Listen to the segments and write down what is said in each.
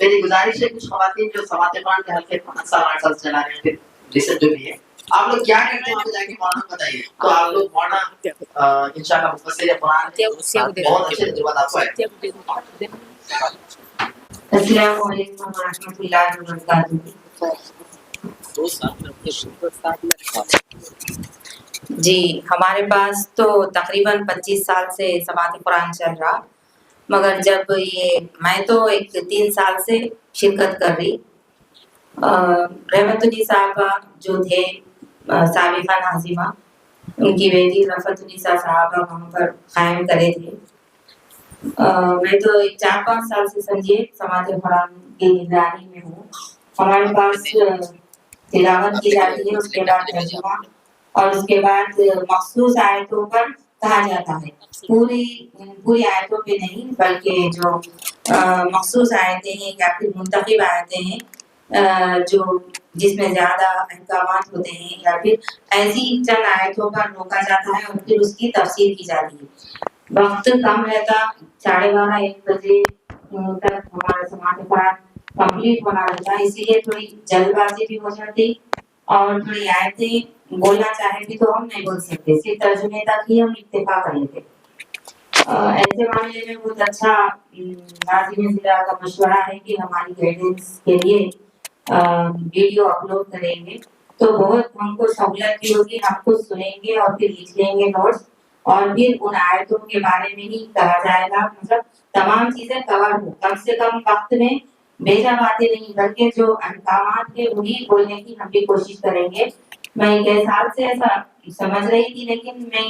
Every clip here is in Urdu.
میری گزارش ہے کچھ خواتین جو سماعت قرآن کے حلقے 5 سال 8 سال سے چلا رہے ہیں پھر ریسرچ جو بھی ہے آپ لوگ کیا کرتے ہیں وہاں پہ جا کے مولانا بتائیے تو آپ لوگ مولانا انشاءاللہ مفسر قرآن بہت اچھے تجربات آپ کو ہے. السلام علیکم ورحمۃ اللہ وبرکاتہ. جی ہمارے پاس تو تقریباً 25 سال سے سماعت قرآن چل رہا، مگر جب یہ میں تو 3 سال سے شرکت کر رہی. رحمت النساء صاحبہ جو تھے سابقہ ناظمہ، ان کی بیٹی رفعت النساء صاحبہ وہاں پر قائم کرے تھے. میں تو 4-5 سال سے سمجھیے سماعت قرآن کی نگرانی میں ہوں. ہمارے پاس تلاوت کی جاتی ہے، اس کے بعد ترجمہ اور اس کے بعد مخصوص آیتوں پر کہا جاتا ہے. پوری آیتوں پہ نہیں بلکہ جو مخصوص آیتیں ہیں یا پھر منتخب آیتیں ہیں جو جس میں زیادہ احکامات ہوتے ہیں یا پھر ایسی چند آیتوں پر روکا جاتا ہے اور پھر اس کی تفسیر کی جاتی ہے. وقت کم رہتا، 12:30-1 بجے تک ہمارا سماعت قرآن کمپلیٹ ہونا رہتا، اسی لیے تھوڑی جلد بازی بھی ہو جاتی اور تھوڑی آیتیں بولنا چاہیں بھی تو ہم نہیں بول سکتے، صرف ترجمے تک ہی ہم اکتفا کر لیتے. ایسے معاملے میں بہت اچھا ناظم ضلع کا مشورہ ہے کہ ہماری گائیڈنس کے لیے ویڈیو اپلوڈ کریں گے تو بہت ہم کو سہولت بھی ہوگی. ہم خود سنیں گے اور پھر لکھ لیں گے نوٹس اور پھر ان آیتوں کے بارے میں ہی کہا جائے گا. مطلب تمام چیزیں کور ہو، کم سے کم وقت میں بھیجا باتیں نہیں بلکہ جو احکامات ہیں وہی بولنے کی ہم بھی کوشش کریں گے. میں 1 سال سے ایسا سمجھ رہی تھی لیکن میں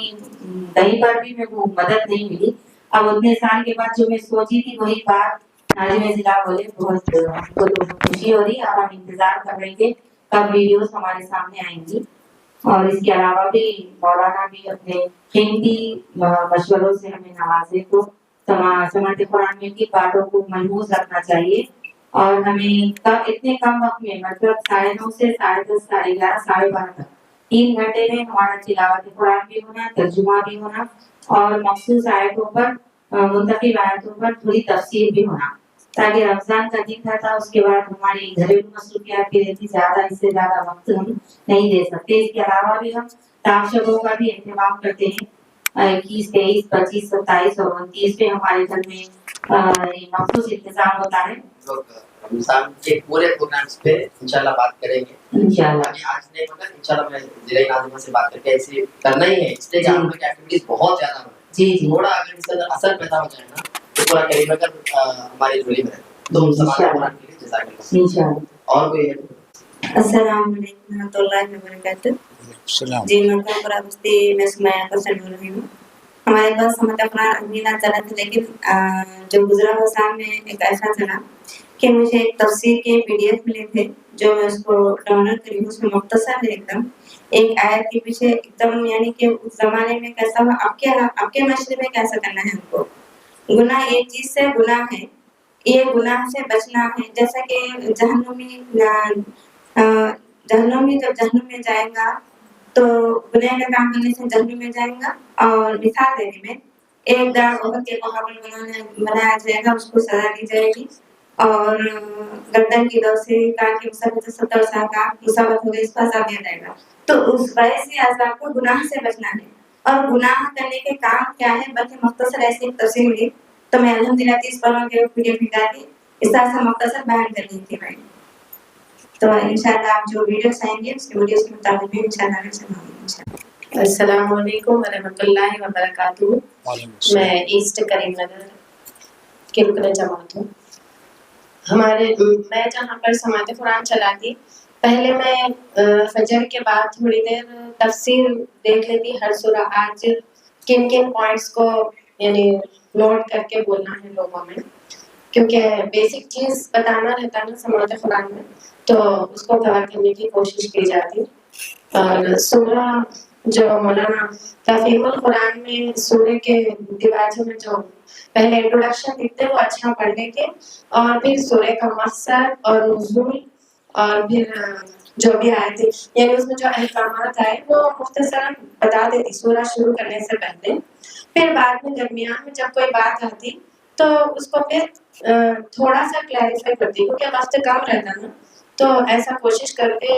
کہیں پر بھی میرے کو مدد نہیں ملی. اب اتنے سال کے بعد جو میں سوچی تھی وہی بات ناظم ضلع بولے، بہت ہم کو تو خوشی ہو رہی. اب ہم انتظار کر رہے تھے کب ویڈیوز ہمارے سامنے آئیں گی. اور اس کے علاوہ بھی مولانا بھی اپنے قیمتی مشوروں سے ہمیں نوازے تو سماعت قرآن میں کی باتوں کو محفوظ رکھنا چاہیے اور ہمیں اتنے کم وقت میں مطلب 9:30 سے 10:30 11:30 12:30 تک 3 گھنٹے میں ہمارا تلاوت قرآن بھی ہونا، ترجمہ بھی ہونا اور مخصوص آیتوں پر منتخب آیتوں پر تھوڑی تفسیر بھی ہونا، تاکہ رمضان کا دن رہتا اس کے بعد ہماری گھریلو مصروفیات بھی رہتی، زیادہ اس سے زیادہ وقت ہم نہیں دے سکتے. اس کے علاوہ بھی ہم تاشروں کا بھی اہتمام کرتے ہیں. 21 23 25 27 اور 29 پہ ہمارے گھر میں مخصوص انتظام ہوتا ہے. رمضان کے پورے پروگرامز پہ انشاءاللہ بات کریں گے انشاءاللہ. آج نہیں مگر انشاءاللہ میں ضلع ناظمہ سے بات کر کے ایسے کرنا ہی ہے. اس لیے جہاں پر ایکٹیویٹیز بہت زیادہ ہو جی تھوڑا اگر اس کا اثر پیدا ہو جائے نا تو پورا کریم کر ہماری جوڑی میں تو سماعت قرآن کے لیے جزاک اللہ انشاءاللہ. اور کوئی ہے؟ السلام علیکم ورحمۃ اللہ وبرکاتہ. جی مرکز بستی میں سمیہ حسن بول رہی ہوں. ہمارے پاس سماعت قرآن امینہ چلا تھا لیکن جو گزرا ہوا سال میں ایک ایسا چلا کہ مجھے ایک تفسیر کے PDF ملے تھے جو میں اس کو ڈاؤن لوڈ کری. اس میں مختصر ہے ایک دم ایک آیت کے پیچھے ایک دم یعنی کہ اس زمانے میں کیسا ہوا، آپ کے معاشرے میں کیسا کرنا ہے. ہم کو گناہ ایک چیز سے گناہ ہے، یہ گناہ سے بچنا ہے. جیسا کہ جہنمی جب جہنم میں جائے گا تو گناہ کا کام کرنے سے جہنم میں جائے گا. اور مثال دینے میں ایک دار عورت کے مقابل بنایا جائے گا، اس کو سزا دی جائے گی اور گردن کی دو سے کان کی مسافت 70 سال کا مسافت ہوگی، اس کو عذاب دیا جائے گا. تو اس وجہ سے عذاب کو گناہ سے بچنا ہے. اور گناہ کرنے کے کام کیا ہے بلکہ مختصر ایسی ایک تفصیل ملی تو میں الحمدللہ 30 پڑھوں کے PDF نکال دی. اس طرح سے مختصر بیان کر رہی تھی میں. تو انشاءاللہ آپ جو ویڈیوز آئیں گے اس کے ویڈیوز کے مطابق بھی انشاءاللہ. السلام علیکم ورحمۃ اللہ وبرکاتہ. میں ایسٹ کریم نگر کے رکن جماعت ہوں. میں جہاں پر سماعت قرآن چلاتی پہلے میں فجر کے بعد تھوڑی دیر تفسیر دیکھ لیتی ہر سورہ. آج کن کن پوائنٹس کو یعنی نوٹ کر کے بولنا ہے لوگوں میں، کیونکہ بیسک چیز بتانا رہتا ہے نا سماعت قرآن میں، تو اس کو کور کرنے کی کوشش کی جاتی. اور سورہ جو مولانا تفہیم القرآن میں سورہ کے دیواجوں میں جو پہلے انٹروڈکشن دیتے وہ اچھا پڑھنے کے، اور پھر سورہ کا مقصد اور نزول اور پھر جو بھی آئے تھے یعنی اس میں جو احکامات آئے وہ مختصراً بتا دیتی سورہ شروع کرنے سے پہلے. پھر بعد میں درمیان میں جب کوئی بات آتی تو تو اس کو پھر تھوڑا سا کلیریفائی کرتی ہوں کیونکہ وقت کم رہتا ہے نا، تو ایسا کوشش کر کے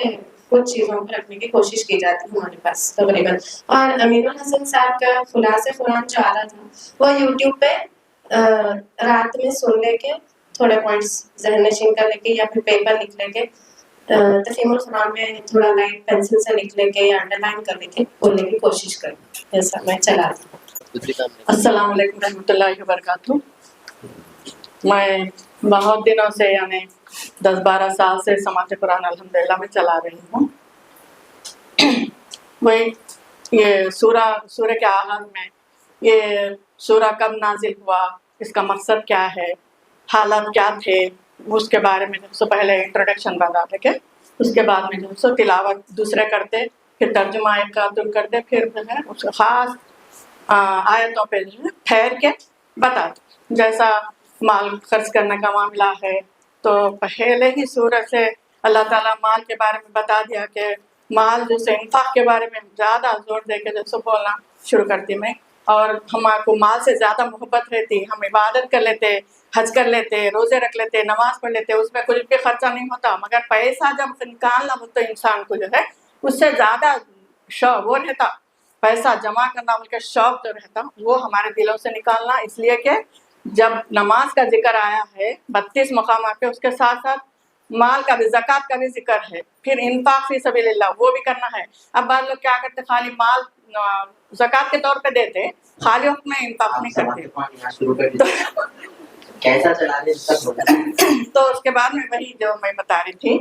کچھ چیزوں کو رکھنے کی کوشش کی جاتی ہے ہمارے پاس تقریباً. اور امین الحسن صاحب کا خلاصہ قرآن جو آ رہا تھا وہ یوٹیوب پہ رات میں سن لے کے تھوڑے پوائنٹس ذہن نشین کر لے کے یا پھر پیپر لکھ لے کے تفہیم القرآن میں تھوڑا لائٹ پینسل سے لکھ لے کے یا انڈر لائن کر لے کے بولنے کی کوشش کروں. ایسا میں چلا رہی ہوں. السلام علیکم رحمۃ اللہ وبرکاتہ. میں بہت دنوں سے یعنی 10-12 سال سے سماعت قرآن الحمدللہ میں چلا رہی ہوں. میں یہ سورہ کے آغاز میں یہ سورہ کب نازل ہوا، اس کا مقصد کیا ہے، حالات کیا تھے، اس کے بارے میں جو پہلے انٹروڈکشن بتا دے کے اس کے بعد میں جو تلاوت دوسرے کرتے، پھر ترجمہ ایک کا دل کرتے، پھر جو ہے اس خاص آیتوں پہ جو ہے ٹھہر کے بتاتے. جیسا مال خرچ کرنے کا معاملہ ہے تو پہلے ہی سورت سے اللہ تعالیٰ مال کے بارے میں بتا دیا کہ مال جو سے انفاق کے بارے میں زیادہ زور دے کے جیسے بولنا شروع کرتی میں. اور ہمارے کو مال سے زیادہ محبت رہتی، ہم عبادت کر لیتے، حج کر لیتے، روزے رکھ لیتے، نماز پڑھ لیتے، اس میں کچھ بھی خرچہ نہیں ہوتا، مگر پیسہ جب نکالنا ہو تو انسان کو جو ہے اس سے زیادہ شوق وہ رہتا، پیسہ جمع کرنا ان کے شوق جو رہتا وہ ہمارے دلوں سے نکالنا. اس لیے کہ جب نماز کا ذکر آیا ہے 32 مقامات پہ، اس کے ساتھ ساتھ مال کا بھی، زکوٰۃ کا بھی ذکر ہے، پھر انفاق فی سبیل اللہ وہ بھی کرنا ہے. اب بعض لوگ کیا کرتے، خالی مال زکوٰۃ کے طور پہ دیتے، خالی وقت میں انفاق نہیں کرتے. کیسا چلا رہے تو اس کے بعد میں وہی جو میں بتا رہی تھی،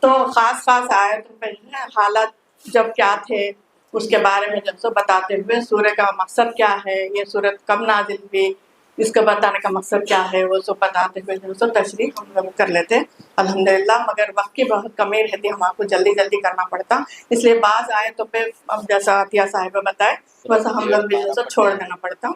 تو خاص آیتوں پہ حالات جب کیا تھے اس کے بارے میں جب سے بتاتے ہوئے سورہ کا مقصد کیا ہے، یہ سورت کب نازل ہوئی، اس کو بتانے کا مقصد کیا ہے، وہ سب بتاتے ہوئے جو سو تشریح ہم لوگ کر لیتے الحمدللہ. مگر وقت کی بہت کمی رہتی، ہم آپ کو جلدی کرنا پڑتا، اس لیے بعض آیتوں پہ اب جیسا عطیہ صاحبہ بتائے ویسا ہم لوگ بھی جو چھوڑ دینا پڑتا.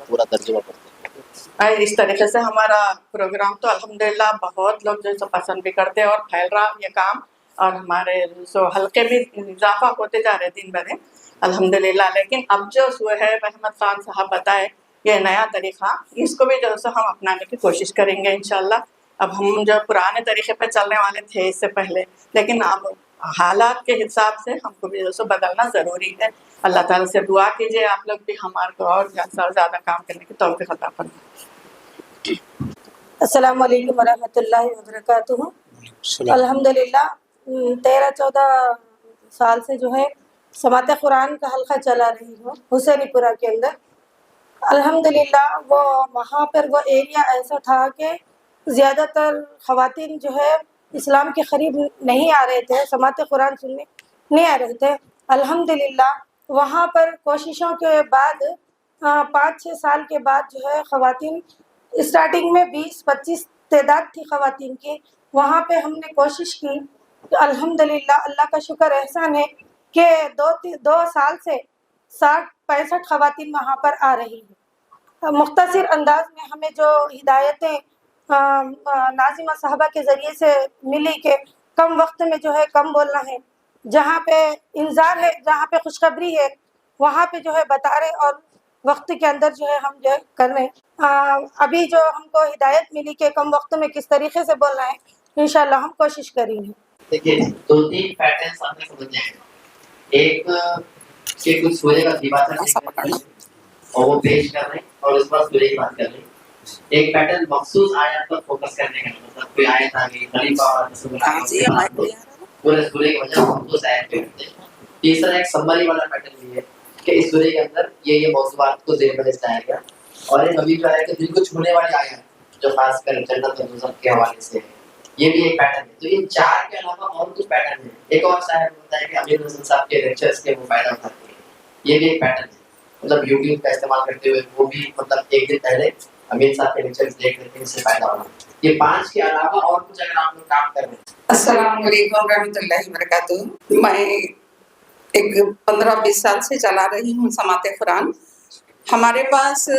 پورا ترجمہ پڑھتے. اس طریقے سے ہمارا پروگرام تو الحمدللہ بہت لوگ جو پسند بھی کرتے اور پھیل رہا یہ کام، اور ہمارے سو حلقے بھی اضافہ ہوتے جا رہے دن بدن الحمدللہ. لیکن اب جو سہیب احمد خان صاحب بتائے یہ نیا طریقہ، اس کو بھی جو سو ہم اپنانے کی کوشش کریں گے انشاءاللہ. اب ہم جو پرانے طریقے پہ چلنے والے تھے اس سے پہلے، لیکن اب حالات کے حساب سے ہم کو بھی جو سو بدلنا ضروری ہے. اللہ تعالیٰ سے دعا کیجیے آپ لوگ بھی ہمارے کو اور زیادہ کام کرنے کی توفیق عطا فرمائے. السلام علیکم ورحمۃ اللہ وبرکاتہ. الحمدللہ 13-14 سال سے جو ہے سماعت قرآن کا حلقہ چلا رہی ہوں حسینی پورہ کے اندر. الحمدللہ وہ وہاں پر وہ ایریا ایسا تھا کہ زیادہ تر خواتین جو ہے اسلام کے قریب نہیں آ رہے تھے، سماعت قرآن سننے نہیں آ رہے تھے. الحمدللہ وہاں پر کوششوں کے بعد 5-6 سال کے بعد جو ہے خواتین، اسٹارٹنگ میں 20-25 تعداد تھی خواتین کی، وہاں پہ ہم نے کوشش کی. الحمدللہ اللہ کا شکر احسان ہے کہ 2 سال سے 60-65 خواتین وہاں پر آ رہی ہیں. مختصر انداز میں ہمیں جو ہدایتیں ناظمہ صاحبہ کے ذریعے سے ملی کہ کم وقت میں جو ہے کم بولنا ہے، جہاں پہ انذار ہے، جہاں پہ خوشخبری ہے، وہاں پہ جو ہے بتا رہے اور وقت کے اندر جو ہے ہم جو ہے کر رہے. ابھی جو ہم کو ہدایت ملی کہ کم وقت میں کس طریقے سے بولنا ہے، انشاءاللہ ہم کوشش کریں گے. دیکھیے 2-3 پیٹرنس آپ نے سمجھ جائیں گے. ایک کہ کچھ سورے کا دیواتہ اور وہ پیش کر رہے ہیں اور اس پر سورے کی بات کر رہے ہیں. ایک پیٹرن مخصوص آیات پر فوکس کرنے کا، مطلب کوئی آیت آ گئی خلیفہ اور رسول اللہ پورے سورے کی وجہ مخصوص آیت پہ ہوتے ہیں. تیسرا ایک سمری والا پیٹرن بھی ہے کہ اس سورے کے اندر یہ موضوعات کو زیر بحث لایا گیا، اور ایک ابھی جو ہے کہ دل کو چھونے والی آیات جو خاص کر جنت اور دوزخ کے حوالے سے ہے، یہ بھی ایک پیٹرن ہے. تو یہ 4 کے علاوہ اور کچھ پیٹرن ہے. ایک اور صاحب ہوتا ہے کہ امیر حسن صاحب کے لیکچرز کے وہ فائدہ اٹھاتے ہیں، یہ بھی ایک پیٹرن ہے. مطلب یوٹیوب کا استعمال کرتے ہوئے وہ بھی مطلب ایک دن پہلے امیر صاحب کے لیکچرز دیکھ لیتے ہیں، اس سے فائدہ ہونا. یہ 5 کے علاوہ اور کچھ اگر آپ لوگ کام کر رہے ہیں. السلام علیکم رحمۃ اللہ وبرکاتہ. میں ایک 15-20 سال سے چلا رہی ہوں سماعت قرآن. ہمارے پاس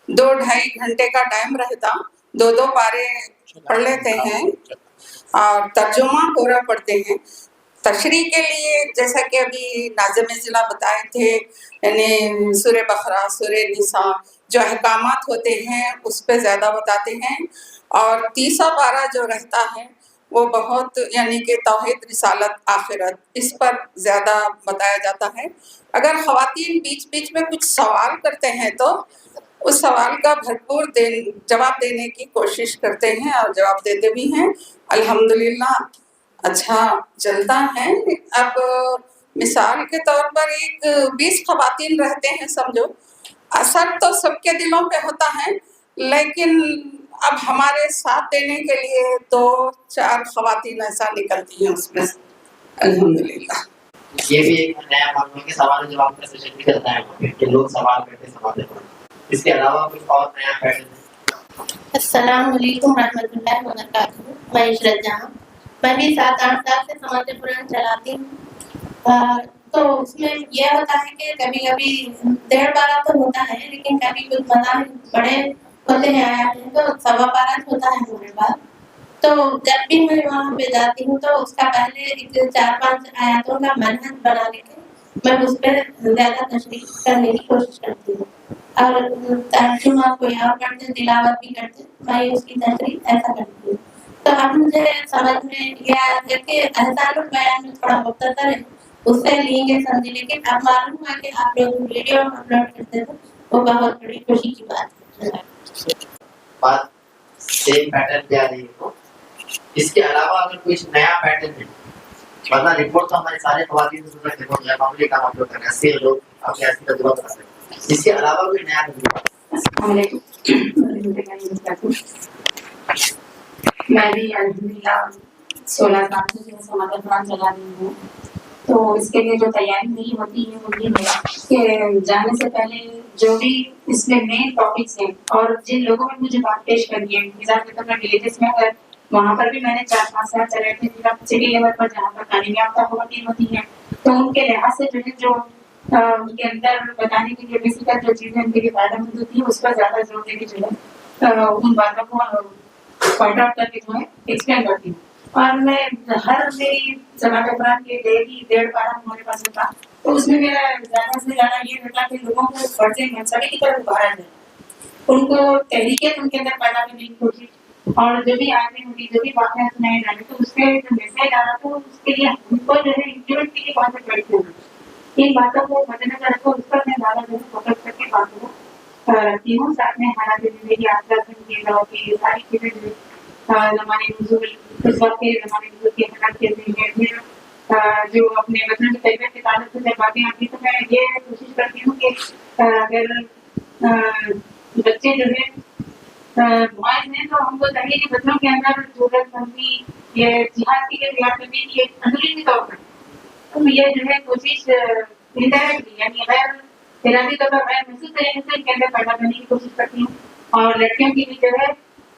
2-2.5 گھنٹے کا ٹائم رہتا، 2 پارے پڑھ لیتے ہیں اور ترجمہ پورا پڑھتے ہیں. تشریح کے لیے جیسا کہ ابھی ناظم ضلع بتائے تھے، یعنی سورہ بقرہ، سورہ نساء، جو احکامات ہوتے ہیں اس پہ زیادہ بتاتے ہیں، اور تیسرا پارہ جو رہتا ہے وہ بہت یعنی کہ توحید، رسالت، آخرت، اس پر زیادہ بتایا جاتا ہے۔ اگر خواتین بیچ بیچ میں کچھ سوال کرتے ہیں تو اس سوال کا بھرپور جواب دینے کی کوشش کرتے ہیں اور جواب دیتے بھی ہیں۔ الحمدللہ اچھا چلتا ہے۔ اب مثال کے طور پر 20 خواتین رہتے ہیں سمجھو، اثر تو سب کے دلوں پہ ہوتا ہے، لیکن اب ہمارے ساتھ دینے کے لیے 2-4 خواتین ایسا نکلتی ہیں اس میں سے، الحمدللہ۔ یہ بھی ایک نیا معلوم ہے کہ سوال جواب کا سیشن بھی چلتا ہے وہاں پہ کہ لوگ سوال کرتے سوال دیتے ہیں۔ اس کے علاوہ کچھ اور نیا پیٹرن ہے؟ السلام علیکم ورحمۃ اللہ وبرکاتہ۔ میں عشرت جہاں، میں بھی 7-8 سال سے سماعت قرآن چلاتی ہوں، تو اس میں یہ ہوتا ہے کہ کبھی کبھی 1.5 پارہ تو ہوتا ہے، لیکن کبھی کچھ مضامین بڑے ہوتے ہیں آیات ہیں تو 1.25 پارہ ہوتا ہے ہمارے پاس۔ تو جب بھی میں وہاں پہ جاتی ہوں تو اس کا پہلے 4-5 آیاتوں کا منہج بنا لے کے میں اس پہ زیادہ تشریح کرنے کی کوشش کرتی ہوں، اور ترجمہ کوئی اور کرتے، تلاوت بھی کرتے، میں اس کی تشریح ایسا کرتی ہوں۔ تو اب مجھے سمجھ میں یہ آیا کہ احسان البیان میں تھوڑا مختصر ہے، اس سے لیں گے سمجھے، لیکن اب معلوم ہوا کہ آپ لوگ ویڈیو اپلوڈ کرتے تھے، وہ بہت بڑی خوشی کی بات ہے۔ بات سیم پیٹرن پہ آ رہی ہے تو اس کے علاوہ اگر کچھ نیا پیٹرن ہے، ورنہ رپورٹ تو ہمارے سارے خواتین رپورٹ ہے، معمولی کام اپلوڈ کرنا ہے، 80 لوگ اپنے ایسی تجربہ بتا سکتے ہیں۔ اس کے علاوہ کوئی نیا تجربہ؟ السلام علیکم، میں بھی الحمدللہ 16 سال سے جو سماعت قرآن چلا رہی ہوں، تو اس کے لیے جو تیاری میری ہوتی ہے وہ یہ ہے کہ جانے سے پہلے جو بھی اس میں مین ٹاپکس ہیں اور جن لوگوں نے مجھے بات پیش کری ہے، مثال کے طور پر ولیجز میں اگر وہاں پر بھی میں نے 4-5 سال چلے تھے، سٹی لیول پر جہاں پر تعلیم یافتہ خواتین ہوتی ہیں، تو ان کے لحاظ سے جو ہے جو ان کے اندر بتانے کے لیے بیسیکل جو چیزیں ان کے لیے فائدہ مند ہوتی ہیں اس پر زیادہ زور دے کے جو ہے ان باتوں کو پوائنٹ آؤٹ کر کے جو ہے ایکسپلین کرتی ہوں۔ اور میں ہر میری سماعت قرآن کے ڈیلی 1.5 پارہ ہمارے پاس ہوتا، تو اس میں میرا زیادہ سے زیادہ یہ ہوتا کہ لوگوں کو فرض منصبی کی طرف ابھارا جائے، ان کو تحریکیں ان کے اندر پیدا کرنے کی کوشش، اور جو بھی آیتیں ہوتی، جو بھی واقعات سنائے جانے، تو اس کے جو میسج آ رہا تھا اس کے لیے ہم کو جو ہے امپلیمنٹ کے لیے بہت سے بیٹھتے ہوئے ان باتوں کو مد نظر رکھو، اس پر میں زیادہ جو ہے فوکس کر کے باتوں کو رکھتی ہوں۔ ساتھ میں حالات زندگی، آزاد زندگی، یہ ساری چیزیں جو زمانے نزول، اس وقت کے زمانے نزول کے حالات کے ذریعے جو اپنے وطن کی طبیعت کے تعلق سے جب باتیں آتی تو میں یہ کوشش کرتی ہوں کہ اگر بچے جو ہے بوائز ہیں تو ہم کو چاہیے کہ بچوں کے اندر ضرورت سمجھی یہ جہاد کی تیار کرنے کی ایک اندرونی طور پر تو یہ جو ہے کوشش انڈائریکٹلی یعنی غیر ارادی طور پر غیر محسوس طریقے سے ان کے اندر پیدا کرنے کی کوشش کرتی ہوں، اور لڑکیوں کی بھی جو ہے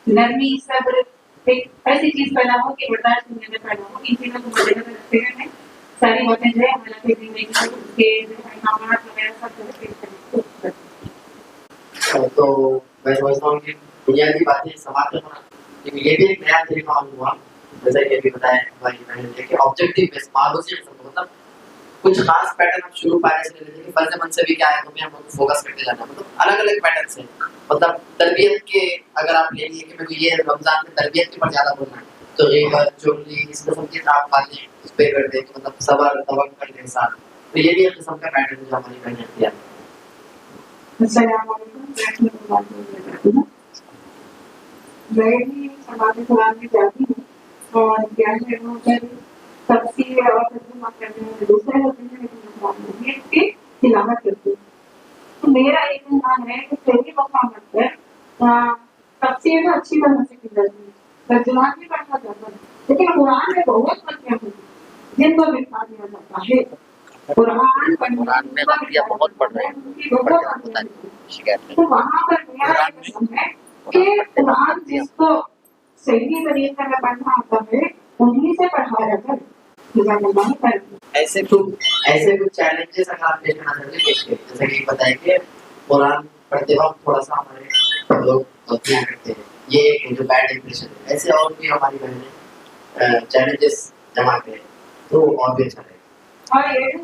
نرمی، صبر، ایک ایسی چیز پیدا ہو کہ برداشت ان کے اندر پیدا ہو۔ ان چیزوں کو مد نظر رکھتے ہوئے میں ساری باتیں جو ہے حالات زندگی کے احکامات وغیرہ سب جو ہے پیش کرنے کی کوشش کرتی ہوں۔ تو میں سمجھتا ہوں کہ بنیادی باتیں سماعت قرآن، لیکن یہ بھی ایک نیا طریقہ معلوم ہوا، جیسا کہ ابھی بتایا ہماری بہن نے کہ آبجیکٹو بیس معلوم سے مطلب کچھ خاص پیٹرن ہم شروع پارے سے لے لیتے ہیں، فرض منصبی کیا ہے تو بھی ہم لوگ فوکس کرتے جانا، مطلب الگ الگ پیٹرنس ہیں، مطلب تربیت کے اگر آپ لے لیے کہ مجھے یہ رمضان میں تربیت کے پر زیادہ بولنا ہے تو غیبت، چغلی، اس قسم کی آپ باتیں اس پہ کر دیں، مطلب صبر توکل کے ساتھ، تو یہ بھی ایک قسم کا پیٹرن جو ہماری بہن نے دیا۔ السلام علیکم ورحمۃ اللہ وبرکاتہ۔ میں بھی سماعت قرآن میں جاتی ہوں اور کیا ہے وہ تفسیر اور ترجمہ کرنے میں دوسرے ہوتے ہیں، لیکن اس کی تلاوت کرتی ہوں۔ تو میرا ایک عنوان ہے کہ صحیح مقامات پر تفسیر میں اچھی طرح سے کی جاتی ہے، ترجمات بھی پڑھا جاتا ہے، لیکن قرآن میں بہت بچے ہوتے ہیں جن کو بٹھا دیا جاتا ہے۔ قرآن میں بچیاں بہت پڑھ رہے ہیں، تو وہاں پر میرا ہے کہ قرآن جس کو صحیح طریقے میں پڑھنا آتا ہے انہیں سے پڑھایا جائے۔ ایسے کچھ چیلنجز اگر آپ پیش کرنا چاہتے ہیں، جیسے کہ بتائیں کہ قرآن پڑھتے وقت تھوڑا سا ہمارے لوگ غلطیاں کرتے ہیں، یہ ایک جو بیڈ امپریشن ہے، ایسے اور بھی ہماری بہنیں چیلنجز جمع کریں تو اور بھی اچھا رہے گا۔ اور یہ بھی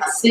80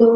2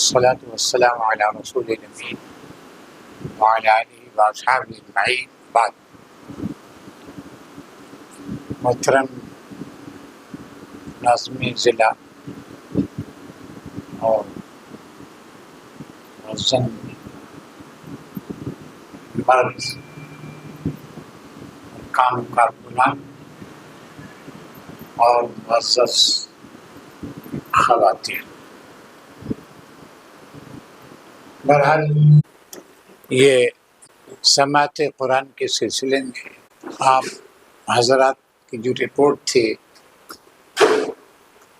والصلاة والسلام على رسول الأمين وعلى آله وأصحابه أجمعين بعد. محترم ناظمین ضلع اور معزز مرد کارکنان اور معزز خواتین، بہرحال یہ سماعت قرآن کے سلسلے میں آپ حضرات کی جو رپورٹ تھی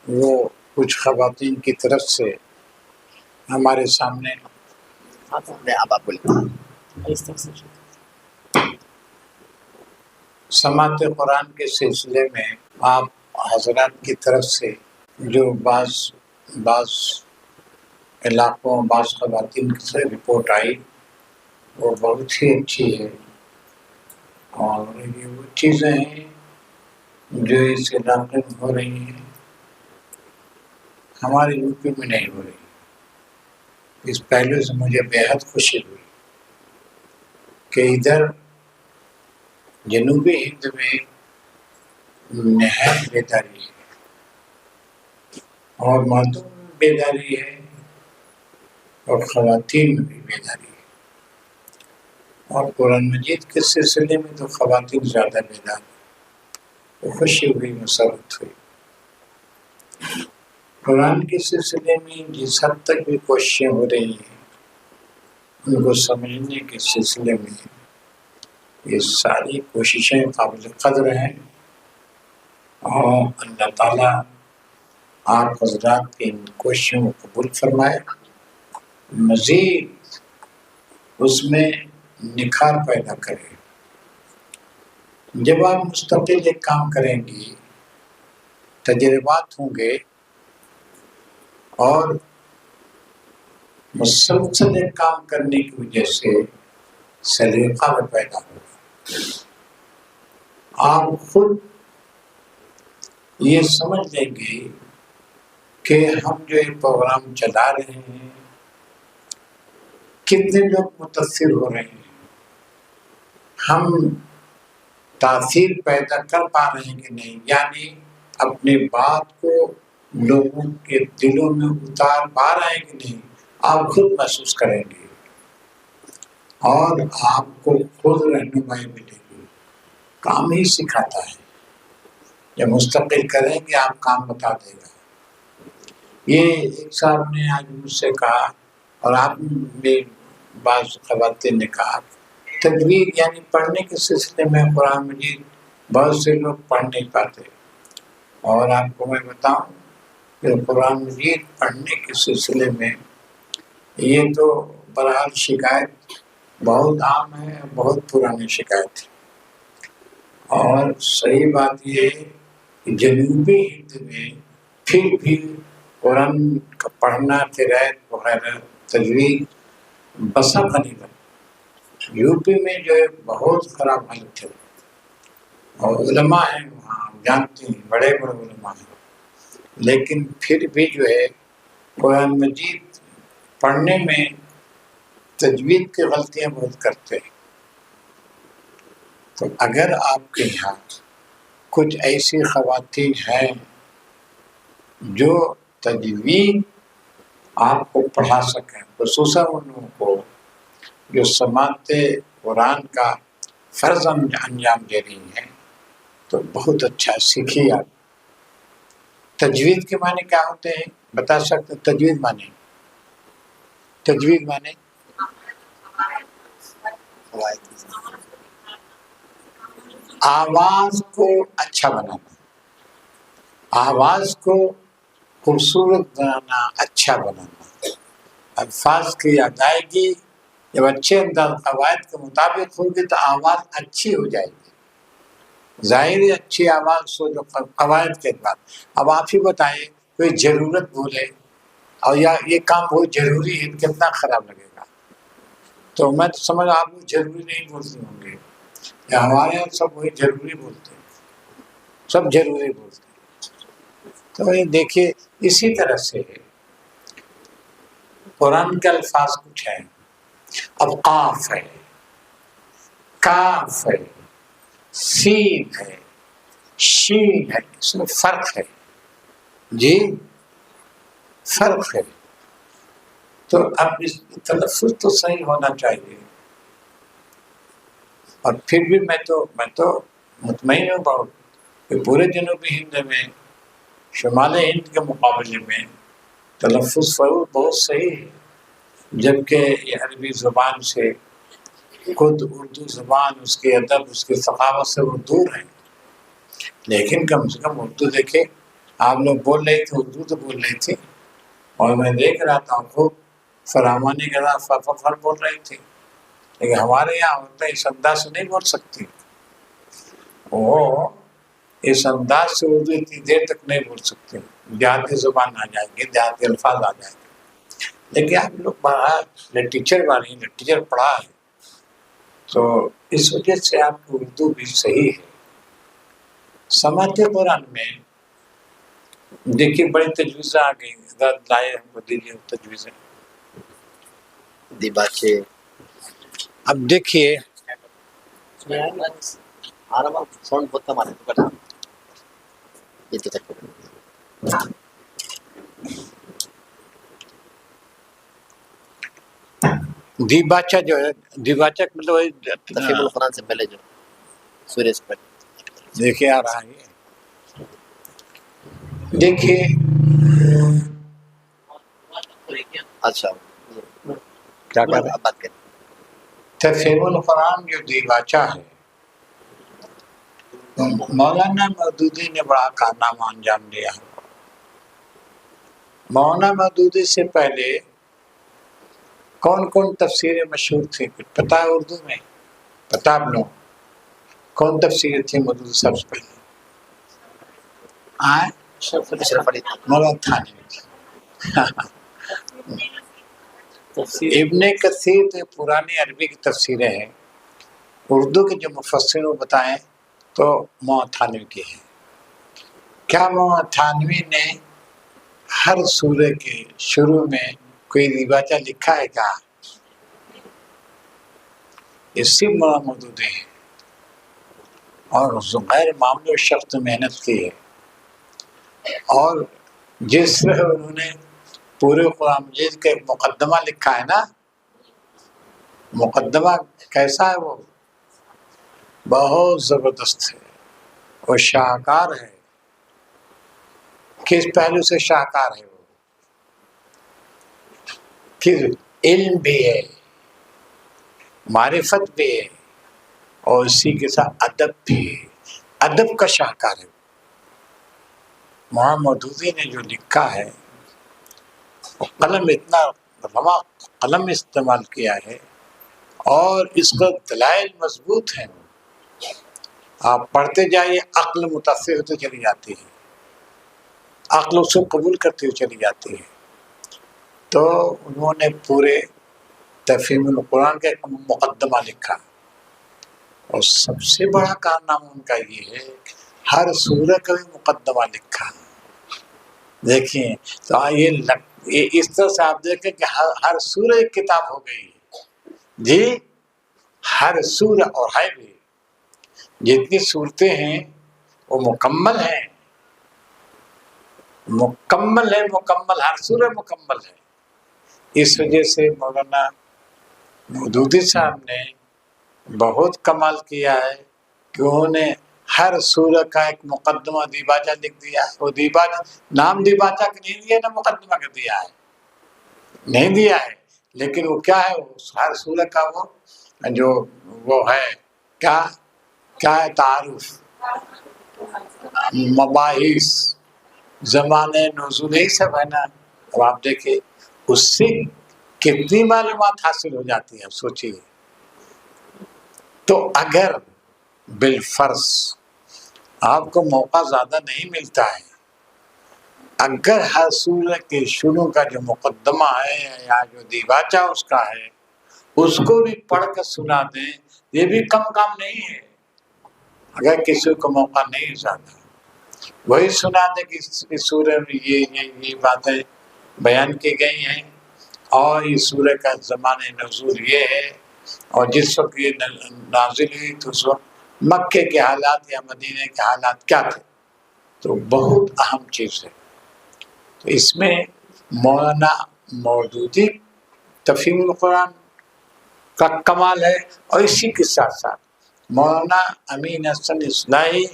وہ کچھ خواتین کی طرف سے ہمارے سامنے سماعت قرآن کے سلسلے میں آپ حضرات کی طرف سے جو بعض علاقوں بعض خواتین سے رپورٹ آئی وہ بہت ہی اچھی ہے، اور یہ وہ چیزیں ہیں جو اس علاقے میں ہو رہی ہیں ہمارے یو پی میں نہیں ہو رہی۔ اس پہلو سے مجھے بےحد خوشی ہوئی کہ ادھر جنوبی ہند میں نہایت بیداری ہے اور مردوں میں بیداری ہے اور خواتین میں بھی بیداری ہے، اور قرآن مجید کے سلسلے میں تو خواتین زیادہ بیدار ہیں، تو خوشی ہوئی، مسرت ہوئی۔ قرآن کے سلسلے میں جس حد تک بھی کوششیں ہو رہی ہیں ان کو سمجھنے کے سلسلے میں یہ ساری کوششیں قابل قدر ہیں، اور اللہ تعالیٰ آپ حضرات کی ان کوششوں کو قبول فرمائے، مزید اس میں نکھار پیدا کرے۔ جب آپ مستقل ایک کام کریں گی، تجربات ہوں گے اور مسلسل ایک کام کرنے کی وجہ سے سلیقہ میں پیدا ہوگا، آپ خود یہ سمجھ لیں گے کہ ہم جو یہ پروگرام چلا رہے ہیں کتنے لوگ متاثر ہو رہے ہیں، ہم تاثیر پیدا کر پا رہے ہیں کہ نہیں، یعنی اپنی بات کو لوگوں کے دلوں میں اتار پا رہے ہیں کہ نہیں، آپ خود محسوس کریں گے اور آپ کو خود رہنمائی ملے گی۔ کام ہی سکھاتا ہے، جب مستقل کریں گے آپ کام بتا دے گا۔ یہ ایک صاحب نے آج مجھ سے کہا اور آپ بھی بعض خواتین نے کہا، تجوید یعنی پڑھنے کے سلسلے میں قرآن مجید بہت سے لوگ پڑھ نہیں پاتے، اور آپ کو میں بتاؤں کہ قرآن مجید پڑھنے کے سلسلے میں یہ تو بہرحال شکایت بہت عام ہے، بہت پرانی شکایت ہے، اور صحیح بات یہ ہے کہ جنوبی ہند میں پھر بھی قرآن کا پڑھنا، قرائت وغیرہ تجوید بسا غنیمت۔ یو پی میں جو ہے بہت خراب حالت ہے، اور علماء ہیں وہاں، جانتے ہیں، بڑے بڑے علماء ہیں، لیکن پھر بھی جو ہے قرآن مجید پڑھنے میں تجوید کی غلطیاں بہت کرتے ہیں۔ تو اگر آپ کے یہاں کچھ ایسی خواتین ہیں جو تجوید آپ کو پڑھا سکیں، خصوصاً ان لوگوں کو جو سماعت قرآن کا فرض انجام دے رہی ہیں، تو بہت اچھا سیکھیے آپ۔ تجوید کے معنی کیا ہوتے ہیں بتا سکتے؟ تجوید معنی آواز کو اچھا بنانا، آواز کو خوبصورت بنانا، اچھا بنانا، الفاظ کی ادائیگی جب اچھے انداز قواعد کے مطابق ہوگی تو آواز اچھی ہو جائے گی، ظاہر اچھی آواز سو جو قواعد کے بعد۔ اب آپ ہی بتائیں کوئی ضرورت بولے اور یا یہ کام بہت ضروری ہے، کتنا خراب لگے گا؟ تو میں تو سمجھ آپ وہ ضروری نہیں بولتے ہوں گے، ہمارے یہاں سب وہی ضروری بولتے ہیں، سب ضروری بولتے ہیں۔ تو یہ دیکھیے اسی طرح سے قرآن کے الفاظ کچھ ہیں. اب قاف ہے، کاف ہے، سین ہے، شین ہے، اس میں فرق ہے جی، فرق ہے. تو اب اس تلفظ تو صحیح ہونا چاہیے. اور پھر بھی میں تو مطمئن ہوں بہت کہ پورے جنوبی ہند میں شمال ہند کے مقابلے میں تلفظ بہت صحیح ہے، جبکہ یہ عربی زبان سے خود اردو زبان، اس کے ادب، اس کی ثقافت سے وہ دور ہے. لیکن کم سے کم اردو دیکھے، آپ لوگ بول رہے تھے، اردو تو بول رہے تھے، اور میں دیکھ رہا تھا خوب فراوانی کے ساتھ فر بول رہے تھے. لیکن ہمارے یہاں ہوتا ہے اس انداز سے نہیں بول سکتی، وہ اس انداز سے اردو اتنی دیر تک نہیں بول سکتے، دیہاتی زبان آ جائیں گے، دیہاتی الفاظ آ جائیں گے. لیکن آپ لوگ باہر ٹیچر پڑھا ہے، تو اس وجہ سے آپ کی اردو بھی صحیح ہے. سماعت قرآن میں دیکھیے بڑی تجویزیں آ گئی، لائے ہم کو دیجیے تجویزیں. دیباچے اب دیکھیے ساؤنڈ بہت کم آ رہا ہے. یہ تو تک دیباچہ جو ہے، دیباچہ مطلب تفہیم القرآن سے پہلے جو سورہ سے پہلے دیکھیے آ رہا ہے. دیکھیے اچھا کیا کہہ رہے ہیں، اب بات کریں. تفہیم القرآن جو دیباچہ ہے، مولانا مودودی نے بڑا کارنامہ انجام دیا. مولانا مودودی سے پہلے کون کون تفسیریں مشہور تھیں کچھ پتہ ہے اردو میں؟ پتہ آپ لوگ کون تفسیریں تھیں مودودی سب سے پہلے؟ اشرف علی مولانا تھانوی. ابن کثیر تو پرانی عربی کی تفسیریں ہیں. اردو کے جو مفسر وہ بتائیں تو مولانا تھانوی کی ہیں. کیا مولانا تھانوی نے ہر سورہ کے شروع میں کوئی دیباچہ لکھا ہے کیا؟ یہ صرف مولانا مودودی ہے، اور غیر معمولی شخص نے محنت کی ہے. اور جس طرح انہوں نے پورے قرآن مجید کا ایک مقدمہ لکھا ہے نا، مقدمہ کیسا ہے وہ؟ بہت زبردست ہے، وہ شاہکار ہے. کس پہلو سے شاہکار ہے وہ؟ کس علم بھی ہے، معرفت بھی ہے، اور اسی کے ساتھ ادب بھی ہے. ادب کا شاہکار ہے. مولانا مودودی نے جو لکھا ہے، وہ قلم اتنا رواں قلم استعمال کیا ہے، اور اس کا دلائل مضبوط ہیں. آپ پڑھتے جائیے، عقل متاثر ہوتے چلی جاتی ہے، عقل اس کو قبول کرتے ہوئے چلی جاتی ہے. تو انہوں نے پورے تفہیم القرآن کا ایک مقدمہ لکھا، اور سب سے بڑا کارنامہ ان کا یہ ہے ہر سورہ کا بھی مقدمہ لکھا. دیکھیں تو یہ اس طرح سے آپ دیکھیں کہ ہر سورہ ایک کتاب ہو گئی جی، ہر سورہ. اور ہے بھی جتنی صورتیں ہیں وہ مکمل ہیں، مکمل ہے، مکمل ہر سورہ مکمل ہے. اس وجہ سے مولانا مودودی صاحب نے بہت کمال کیا ہے کہ انہوں نے ہر سورہ کا ایک مقدمہ دیباچہ لکھ دیا. وہ دیباچہ نام دیباچہ کا نہیں دیا، نہ مقدمہ کا دیا ہے، نہیں دیا ہے، لیکن وہ کیا ہے، ہر سورہ کا وہ جو وہ ہے کیا ہے، تعارف، مباحث، زمانے نزول، یہی سب ہے نا. اب آپ دیکھیں اس سے کتنی معلومات حاصل ہو جاتی ہیں، سوچیے. تو اگر بالفرض آپ کو موقع زیادہ نہیں ملتا ہے، اگر ہر سورہ کے شروع کا جو مقدمہ ہے یا جو دیباچہ اس کا ہے، اس کو بھی پڑھ کر سنا دیں، یہ بھی کم کام نہیں ہے. اگر کسی کو موقع نہیں زیادہ، وہی سنا دیں کہ اس سورہ میں یہ باتیں بیان کی گئی ہیں، اور اس سورہ کا زمانہ نزول یہ ہے، اور جس وقت یہ نازل ہوئی تو اس وقت مکے کے حالات یا مدینے کے حالات کیا تھے، تو بہت اہم چیز ہے۔ تو اس میں مولانا مودودی تفہیم القرآن کا کمال ہے، اور اسی کے ساتھ ساتھ مولانا امین حسن اصلاحی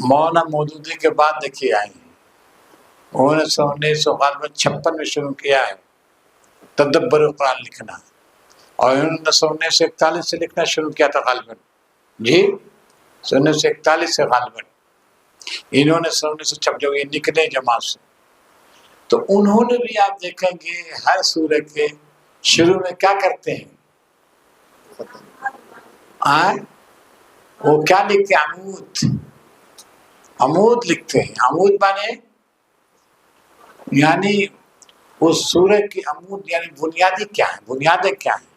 مولانا مودودی کے بعد دیکھیے آئے ہیں، انہوں نے 1956 میں شروع کیا ہے تدبر القرآن لکھنا، اور انہوں نے 1941 سے لکھنا شروع کیا تھا غالباً، جی 1941 سے غالباً انہوں نے 1956 جب یہ نکلے جماعت سے، تو انہوں نے بھی آپ دیکھیں گے ہر سورہ کے شروع میں کیا کرتے ہیں، وہ کیا لکھتے ہیں، عمود لکھتے ہیں۔ عمود مانے یعنی اس سورہ کی عمود یعنی بنیادی کیا ہے، بنیادیں کیا ہیں۔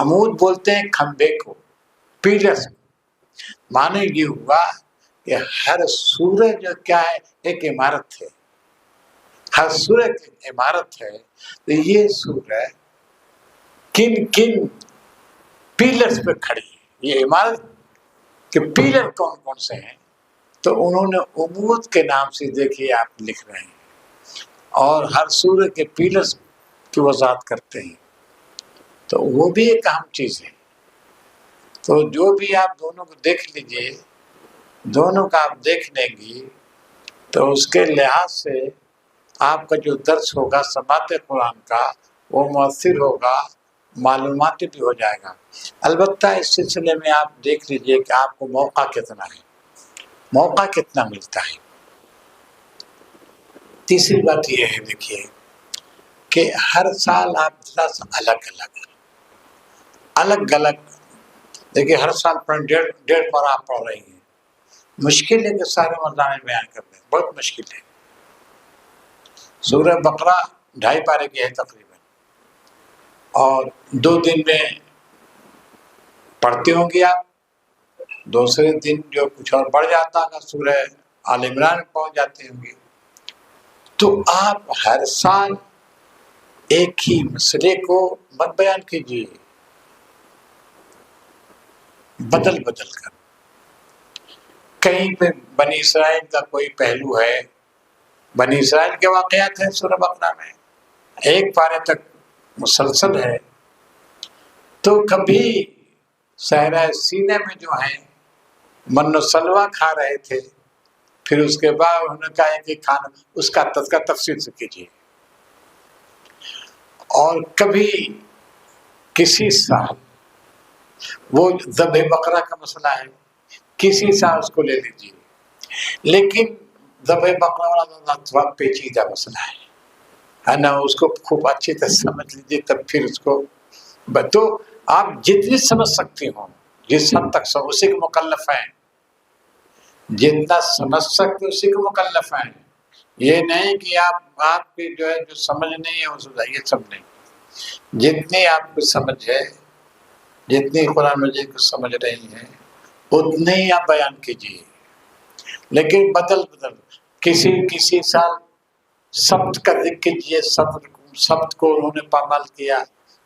عمود بولتے ہیں کھمبے کو، پیلرز، معنی یہ ہوا کہ ہر سورہ جو کیا ہے ایک عمارت ہے، ہر سورہ کی عمارت ہے، تو یہ سورہ کن کن پیلرز پہ کھڑی ہے، یہ عمارت کے پیلر کون کون سے ہیں، تو انہوں نے عمود کے نام سے دیکھیے آپ لکھ رہے ہیں، اور ہر سورہ کے پیلرز کی وضاحت کرتے ہیں، تو وہ بھی ایک اہم چیز ہے۔ تو جو بھی آپ دونوں کو دیکھ لیجئے، دونوں کا آپ دیکھ لیں گی تو اس کے لحاظ سے آپ کا جو درس ہوگا سماعت قرآن کا وہ مؤثر ہوگا، معلوماتی بھی ہو جائے گا۔ البتہ اس سلسلے میں آپ دیکھ لیجئے کہ آپ کو موقع کتنا ہے، موقع کتنا ملتا ہے۔ تیسری بات یہ ہے دیکھیے کہ ہر سال آپ درس الگ الگ دیکھیے، ہر سال ڈیڑھ پارہ آپ پڑھ رہی ہیں، مشکل ہے کہ سارے مضامین بیان کر دیں، بہت مشکل ہے۔ سورہ بقرہ 2.5 پارے کی ہے تقریباً، اور 2 دن میں پڑھتے ہوں گے آپ، دوسرے دن جو کچھ اور بڑھ جاتا ہے سورہ آل عمران پہنچ جاتے ہوں گے، تو آپ ہر سال ایک ہی مسئلے کو مت بیان کیجیے، بدل بدل کر۔ کہیں پہ بنی اسرائیل کا کوئی پہلو ہے، بنی اسرائیل کے واقعات ہیں سورہ بقرہ میں، 1 پارے تک مسلسل ہے، تو کبھی صحرا سینے میں جو ہیں من و سلوہ کھا رہے تھے، پھر اس کے بعد انہوں نے کہا کہ کھانا اس کا تذکرہ تفصیل سے کیجیے، اور کبھی کسی سال وہ ذبح بقرہ کا مسئلہ ہے، کسی سال اس کو لے لیجیے، لیکن ذبح بقرہ والا تھوڑا پیچیدہ مسئلہ ہے نا، اس کو خوب اچھی طرح سمجھ لیجیے، تب پھر اس کو تو آپ جتنی سمجھ سکتے ہو، جس حد تک سب اسی کے مکلف ہیں، جتنا سمجھ سکتے اسی کے مکلف ہیں، یہ نہیں کہ آپ کی جو ہے جو سمجھ نہیں ہے اس یہ سب نہیں، جتنی آپ کو سمجھ ہے، جتنی قرآن مجید کو سمجھ رہی ہیں اتنے ہی آپ بیان کیجیے، لیکن بدل کسی سال سبت کا ذکر کیجیے، سبت کو انہوں نے پامال کیا،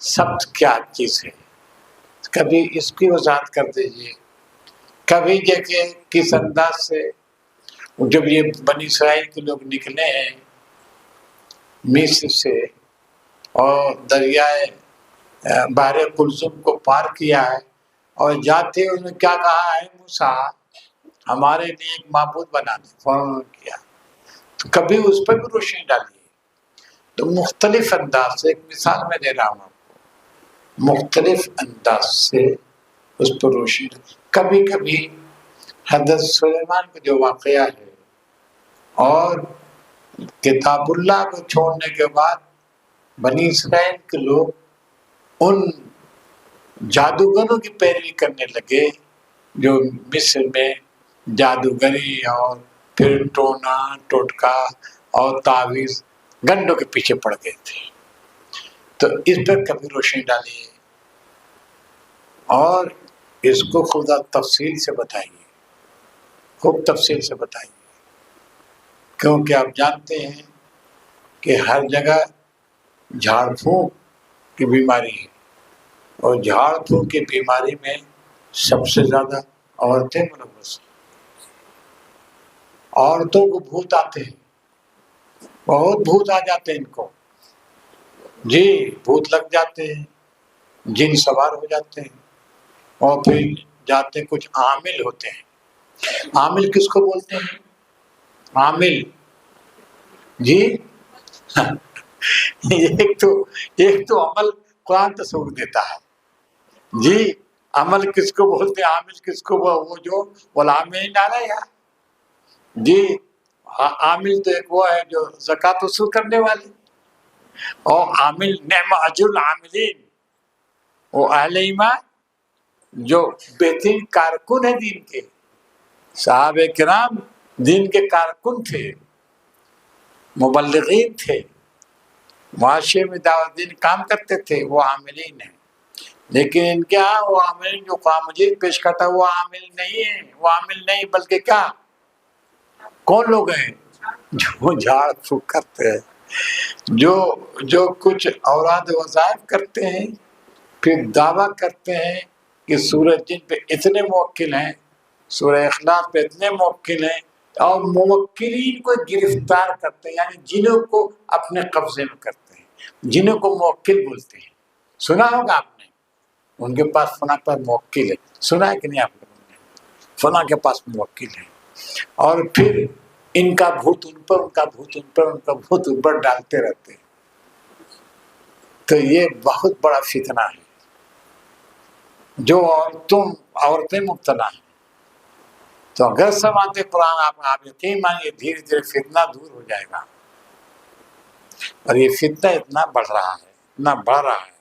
سبت کیا چیز ہے، کبھی اس کی وضاحت کر دیجیے، کبھی دیکھیں کس انداز سے جب یہ بنی اسرائیل کے لوگ نکلے ہیں مصر سے اور دریائے بحر کلثوم کو پار کیا ہے، اور جاتے انہوں نے کیا کہا ہے، موسیٰ ہمارے لیے ایک معبود بنا دے، فوراً کیا، تو کبھی اس پہ بھی روشنی ڈالیے۔ تو مختلف انداز سے، ایک مثال میں دے رہا ہوں آپ کو، مختلف انداز سے اس پر روشنی ڈالیے۔ کبھی کبھی حضرت سلیمان کا جو واقعہ ہے اور کتاب اللہ کو چھوڑنے کے بعد بنی اسرائیل کے لوگ ان جادوگروں کی پیروی کرنے لگے جو مصر میں جادوگری اور پھر ٹونا ٹوٹکا اور تعویذ گنڈوں کے پیچھے پڑ گئے تھے، تو اس پر کبھی روشنی ڈالیے اور اس کو خدا تفصیل سے بتائیے، خوب تفصیل سے بتائیے، کیونکہ آپ جانتے ہیں کہ ہر جگہ جھاڑ پھونک کی بیماری ہے، اور جھاڑ پھونک کی بیماری میں سب سے زیادہ عورتیں ملوث ہیں۔ عورتوں کو بھوت آتے ہیں، بہت بھوت آ جاتے ہیں ان کو، جی بھوت لگ جاتے ہیں، جن سوار ہو جاتے ہیں، اور پھر جاتے کچھ عامل ہوتے ہیں۔ عامل کس کو بولتے ہیں؟ عامل، جی ایک تو عمل قرآن تصور دیتا ہے، جی عمل کس کو بولتے ہیں، عامل کس کو، وہ جو والعاملین علیہا، جی عامل تو ایک وہ ہے جو زکوٰۃ وصول کرنے والے، اور عامل نعم اجر العاملین، وہ اہل ایمان جو بہترین کارکن ہے دین کے، صحابہ کرام دین کے کارکن تھے، مبلغین تھے، معاشرے میں دعوت دین کام کرتے تھے، وہ عاملین ہیں۔ لیکن ان کے ہاں وہ عاملین جو قرآن مجید پیش کرتا ہے وہ عامل نہیں ہے، وہ عامل نہیں بلکہ کیا، کون لوگ ہیں؟ جو جھاڑ پھونک کرتے ہیں، جو کچھ اوراد وظائف کرتے ہیں، پھر دعویٰ کرتے ہیں کہ سورہ جن پہ اتنے موکل ہیں، سورہ اخلاص پہ اتنے موکل ہیں، اور موکلین کو گرفتار کرتے ہیں، یعنی جنوں کو اپنے قبضے میں کرتے ہیں، جنوں کو موکل بولتے ہیں۔ سنا ہوگا آپ نے، ان کے پاس فلاں پر موکل ہے، سنا ہے کہ نہیں آپ لوگوں نے؟ فلاں کے پاس موکل ہے، اور پھر ان کا بھوت ان پر، ان کا بھوت ان پر، ان کا بھوت ان پر ڈالتے رہتے ہیں۔ تو یہ بہت بڑا فتنہ ہے جو عورتیں مبتلا ہیں۔ تو اگر سماعت قرآن آپ یقین مانگے دھیرے دھیرے فتنہ دور ہو جائے گا، اور یہ فتنہ اتنا بڑھ رہا ہے، اتنا بڑھ رہا ہے،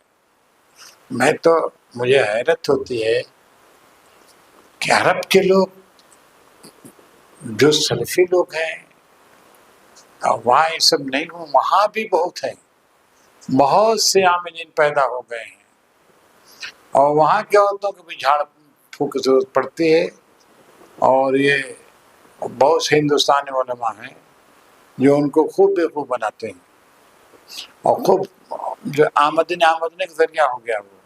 مجھے حیرت ہوتی ہے کہ عرب کے لوگ جو سلفی لوگ ہیں، وہاں یہ سب نہیں ہوں، وہاں بھی بہت ہیں، بہت سے عاملین پیدا ہو گئے ہیں، اور وہاں کی عورتوں کو بھی جھاڑ پھونک کی ضرورت پڑتی ہے۔ اور یہ بہت سے ہندوستانی علماء ہیں جو ان کو خوب بیوقوف بناتے ہیں، اور خوب جو آمدنی کا ذریعہ ہو گیا وہ۔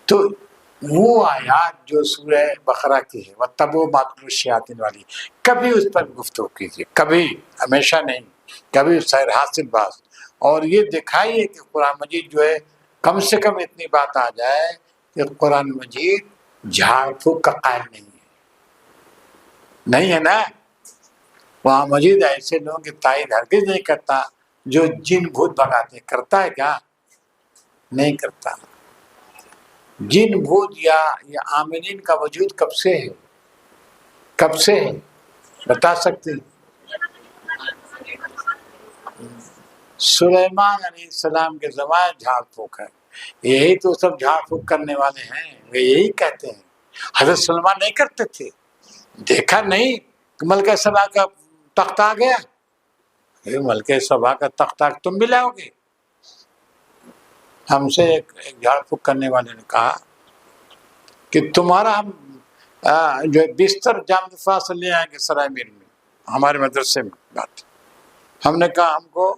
تو وہ آیات جو سورہ بقرہ کی ہے وَاتَّبَعُوا مَا تَتْلُو الشَّيَاطِينُ والی، کبھی اس پر گفتگو کیجیے، کبھی، ہمیشہ نہیں، کبھی سیر حاصل بات، اور یہ دکھائیے کہ قرآن مجید جو ہے کم سے کم اتنی بات آ جائے کہ قرآن مجید جھاڑ پھونک کا قائل نہیں ہے نا۔ قرآن مجید ایسے لوگوں کی تائید ہرگز نہیں کرتا جو جن بھوت بھگاتے، کرتا ہے کیا؟ نہیں کرتا۔ جن بھوت یا عاملین کا وجود کب سے ہے، کب سے ہے بتا سکتے؟ سلیمان علیہ السلام کے زمانے جھاڑ پھونک ہے، یہی تو سب جھاڑ پھونک کرنے والے ہیں، وہ یہی کہتے ہیں۔ حضرت سلیمان نہیں کرتے تھے؟ دیکھا نہیں کہ ملکہ سبا کا تخت آ گیا؟ ملکہ سبا کا تخت تم بھی لاؤ گے؟ ہم سے ایک جھاڑ پھونک کرنے والے نے کہا کہ تمہارا ہم جو بستر جامع دفاع سے لے آئیں گے سرائے میر میں، ہمارے مدرسے میں بات۔ ہم نے کہا ہم کو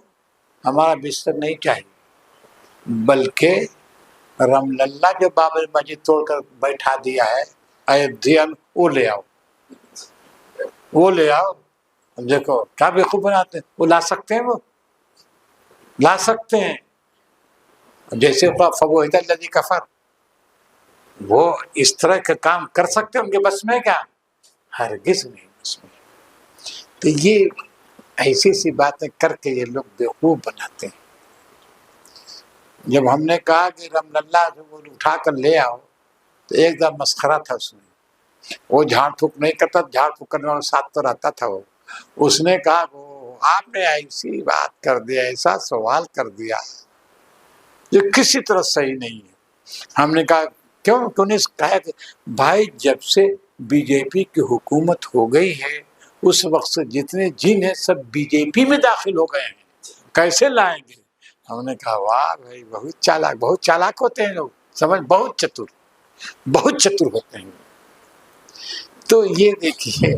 ہمارا بستر نہیں چاہیے، بلکہ رم اللہ جو بابر مسجد توڑ کر بیٹھا دیا ہے ایودھیا میں، وہ لے آؤ، وہ لے آؤ۔ دیکھو کیا بیوقوف بناتے ہیں، وہ لا سکتے ہیں، وہ لا سکتے ہیں، جیسے فبہت الذی کفر، وہ اس طرح کا کام کر سکتے ہیں، ان کے بس میں کیا؟ ہرگز نہیں بس میں۔ تو یہ ایسی سی باتیں کر کے یہ لوگ بیوقوف بناتے ہیں۔ جب ہم نے کہا کہ رحم اللہ سے وہ اٹھا کر لے آؤ تو ایک دم مسخرہ تھا اس میں، وہ جھاڑ پھونک نہیں کرتا، جھاڑ پھونک کرنے والا ساتھ تو رہتا تھا وہ۔ اس نے کہا وہ آپ نے ایسی بات کر دیا، ایسا سوال کر دیا جو کسی طرح صحیح نہیں ہے۔ ہم نے کہا کیوں نے کہا کہ بھائی جب سے بی جے پی کی حکومت ہو گئی ہے اس وقت سے جتنے جن ہیں سب بی جے پی میں داخل ہو گئے ہیں، کیسے لائیں گے؟ ہم نے کہا واہ بھائی بہت چالاک ہوتے ہیں لوگ، سمجھ، بہت چتر ہوتے ہیں۔ تو یہ دیکھیے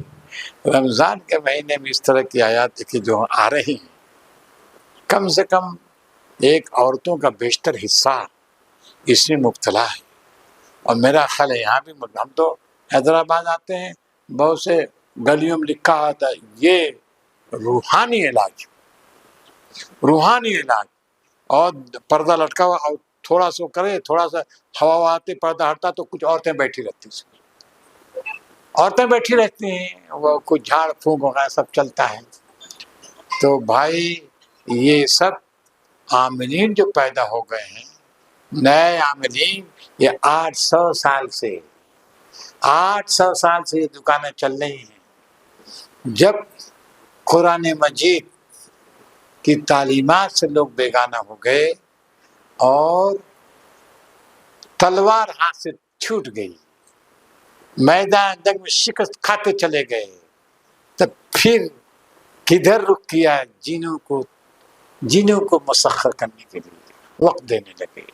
رمضان کے مہینے میں اس طرح کی آیات دیکھیے جو آ رہی ہیں، کم سے کم ایک عورتوں کا بیشتر حصہ اس میں مبتلا ہے. اور میرا خیال ہے یہاں بھی ہم تو حیدرآباد آتے ہیں، بہت سے گلیوں میں لکھا ہوتا ہے یہ روحانی علاج، روحانی علاج، اور پردہ لٹکا ہوا، اور تھوڑا سا کرے، تھوڑا سا ہوا آتی، پردہ ہٹتا تو کچھ عورتیں بیٹھی رہتی ہیں، عورتیں بیٹھی رہتی ہیں، وہ کچھ جھاڑ پھونک وغیرہ سب چلتا ہے. تو بھائی یہ سب عاملین جو پیدا ہو گئے ہیں، نئے عاملین، یہ 800 سال سے یہ دکانیں چل رہی ہیں. جب قرآن مجید کی تعلیمات سے لوگ بیگانہ ہو گئے اور تلوار ہاتھ سے چھوٹ گئی، میدان جنگ میں شکست کھاتے چلے گئے، تب پھر کدھر رخ کیا؟ جنوں کو مسخر کرنے کے لیے وقت دینے لگے.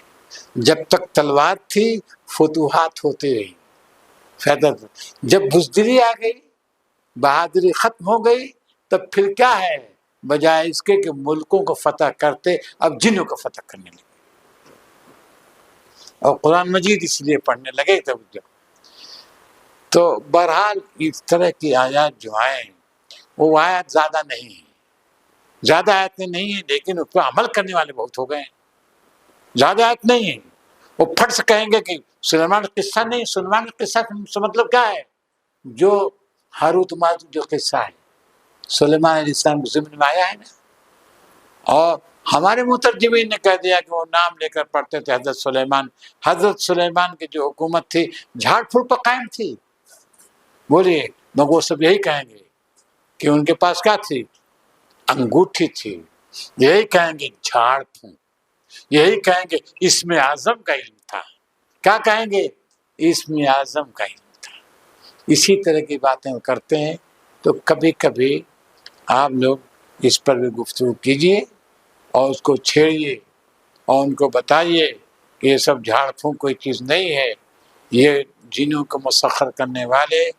جب تک تلوار تھی فتوحات ہوتی رہی، فائدہ. جب بزدلی آ گئی، بہادری ختم ہو گئی، تب پھر کیا ہے؟ بجائے اس کے کہ ملکوں کو فتح کرتے، اب جنوں کو فتح کرنے لگے. اور قرآن مجید اس لیے پڑھنے لگے تو بہرحال اس طرح کی آیات جو آئیں وہ آیات زیادہ نہیں ہیں، زیادہ آیتیں نہیں ہیں، لیکن اس پر عمل کرنے والے بہت ہو گئے ہیں. زیادہ آیت نہیں ہیں. وہ پھٹ سے کہیں گے کہ سلیمان کا قصہ نہیں، سلیمان کا قصہ سے مطلب کیا ہے؟ جو ہاروت ماروت جو قصہ ہے سلیمان علیہ السلام کے ضمن میں آیا ہے نا. اور ہمارے مترجمین نے کہہ دیا کہ وہ نام لے کر پڑھتے تھے حضرت سلیمان کی جو حکومت تھی جھاڑ پھوڑ پر قائم تھی. بولیے مگر وہ سب یہی کہیں گے کہ ان کے پاس کیا تھی؟ انگوٹھی تھی. یہی کہیں گے جھاڑ پھونک، یہی کہیں گے اسم اعظم کا علم تھا. کیا کہیں گے؟ اسم اعظم کا علم تھا. اسی طرح کی باتیں کرتے ہیں. تو کبھی کبھی آپ لوگ اس پر بھی گفتگو کیجئے اور اس کو چھیڑیے اور ان کو بتائیے کہ یہ سب جھاڑ پھونک کوئی چیز نہیں ہے. یہ جنوں کو مسخر کرنے والے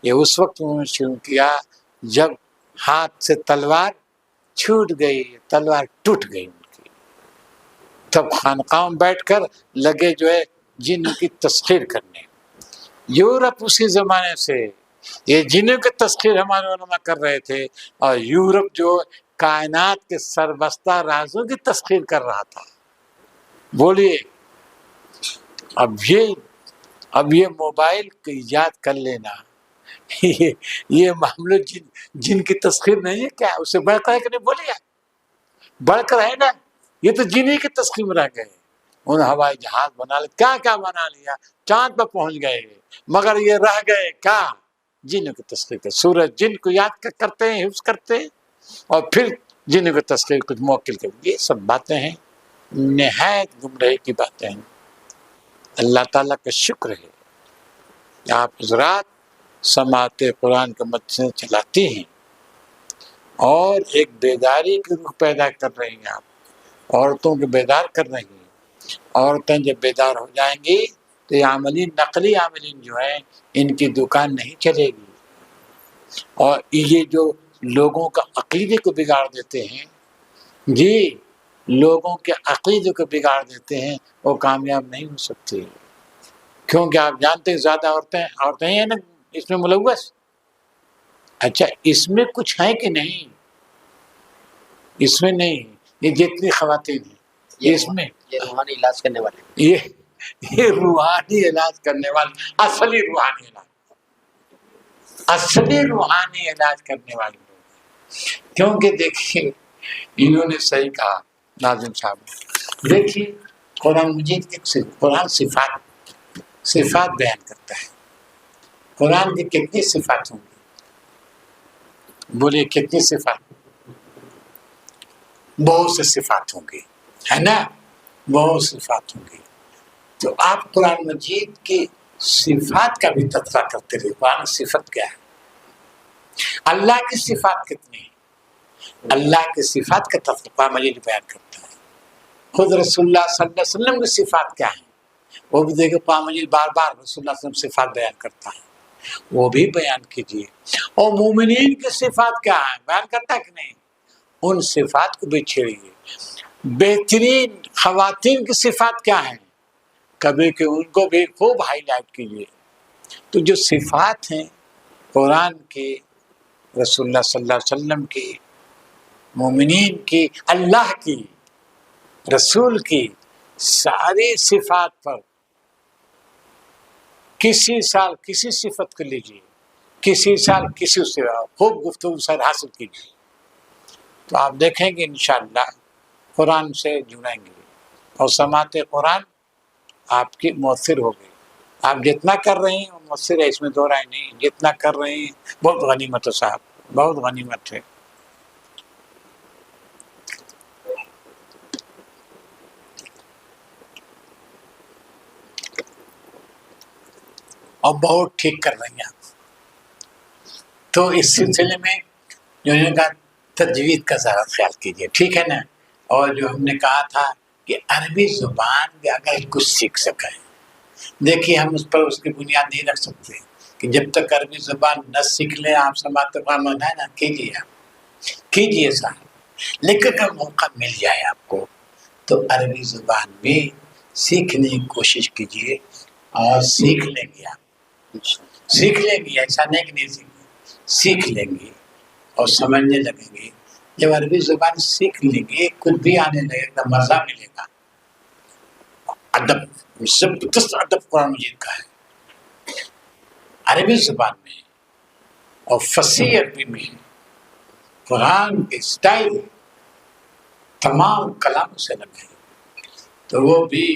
یہ اس وقت انہوں نے شروع کیا جب ہاتھ سے تلوار چھوٹ گئی، تلوار ٹوٹ گئی ان کی. تب خانقاہوں میں بیٹھ کر لگے جو ہے جنوں کی تسخیر کرنے. یورپ اسی زمانے سے یہ جنوں کی تسخیر ہمارے علماء کر رہے تھے، اور یورپ جو کائنات کے سربستہ رازوں کی تسخیر کر رہا تھا. بولیے اب یہ موبائل کو ایجاد کر لینا یہ معاملہ جن کی تسخیر نہیں ہے کیا؟ اسے بڑھ کر ہے کہ نہیں؟ بولیے بڑھ کر ہے نا. یہ تو جنہی کی تسخیر میں رہ گئے. انہوں ہوائی جہاز بنا لیا، کیا بنا لیا، چاند پہ پہنچ گئے، مگر یہ رہ گئے کیا؟ جن کی تسخیر کر. سورج جن کو یاد کرتے ہیں، حفظ کرتے ہیں، اور پھر جن کی تسخیر کچھ موکل کر. یہ سب باتیں ہیں، نہایت گمراہی کی باتیں ہیں. اللہ تعالیٰ کا شکر ہے کہ آپ حضرات سماعت قرآن کا مدرسہ چلاتی ہیں اور ایک بیداری کی روح پیدا کر رہی ہیں. آپ عورتوں کو بیدار کر رہی ہیں. عورتیں جب بیدار ہو جائیں گی تو یہ عاملین، نقلی عاملین جو ہیں، ان کی دکان نہیں چلے گی. اور یہ جو لوگوں کا عقیدے کو بگاڑ دیتے ہیں، جی لوگوں کے عقیدے کو بگاڑ دیتے ہیں، وہ کامیاب نہیں ہو سکتے. کیونکہ آپ جانتے ہیں زیادہ عورتیں ہیں نا اس میں ملوث. اچھا اس میں کچھ ہے کہ نہیں؟ اس میں نہیں. یہ جتنی خواتین ہیں اس میں یہ روحانی علاج کرنے والے، یہ روحانی علاج کرنے والے، اصلی روحانی علاج کرنے والے لوگ. کیونکہ دیکھیے انہوں نے صحیح کہا ناظم صاحب. دیکھیے قرآن مجید کے قرآن صفات بیان کرتا ہے. قرآن کی کتنی صفات ہوں گی؟ بولیے کتنی صفات؟ بہت سے صفات ہوں گی، ہے نا؟ بہت صفات ہوں گی. تو آپ قرآن مجید کی صفات کا بھی تذکرہ کرتے رہے. قرآن صفت کیا ہے؟ اللہ کی صفات کتنی ہیں؟ اللہ کی صفات کا تذکرہ قرآن مجید بیان کرتا ہے. خود رسول اللہ صلی اللہ علیہ وسلم کی صفات کیا ہیں وہ بھی دیکھیں. قرآن مجید بار بار رسول اللہ صلی اللہ علیہ وسلم صفات بیان کرتا ہے، وہ بھی بیان کیجیے. اور مومنین کی صفات کیا ہیں بیان کرتا ہے کہ نہیں؟ ان صفات کو بھی چھیڑیے. بہترین خواتین کی صفات کیا ہیں، کبھی کہ ان کو بھی خوب ہائی لائٹ کیجیے. تو جو صفات ہیں قرآن کی، رسول اللہ صلی اللہ علیہ وسلم کی، مومنین کی، اللہ کی، رسول کی، ساری صفات پر کسی سال کسی صفت کو لیجیے، کسی سال کسی سے خوب گفتگو سر حاصل کیجیے، تو آپ دیکھیں گے انشاءاللہ قرآن سے جڑیں گے اور سماعت قرآن آپ کی مؤثر ہوگی. آپ جتنا کر رہے ہیں وہ مؤثر ہے، اس میں دو رائے نہیں. جتنا کر رہے ہیں بہت غنیمت ہے صاحب، بہت غنیمت ہے. اور بہت ٹھیک کر رہی ہیں آپ. تو اس سلسلے میں جو نے کہا تجوید کا ذرا خیال کیجیے، ٹھیک ہے نا. اور جو ہم نے کہا تھا کہ عربی زبان بھی اگر کچھ سیکھ سکیں، دیکھیے ہم اس پر اس کی بنیاد نہیں رکھ سکتے کہ جب تک عربی زبان نہ سیکھ لیں آپ سماعت قرآن ہے نا، کیجیے آپ کیجیے صاحب. لیکن اگر موقع مل جائے آپ کو تو عربی زبان بھی سیکھنے کی کوشش کیجیے اور سیکھ لیں گے. آپ سیکھ لیں گے، ایسا نہیں کہ نہیں سیکھ لیں گے اور سمجھنے لگیں گے. جب عربی زبان سیکھ لیں گے خود بھی آنے لگے گا، مزہ ملے گا. ادب زبردست ادب قرآن مجید کا ہے عربی زبان میں، اور فصیح عربی میں قرآن کے اسٹائل تمام کلام سے لگے. تو وہ بھی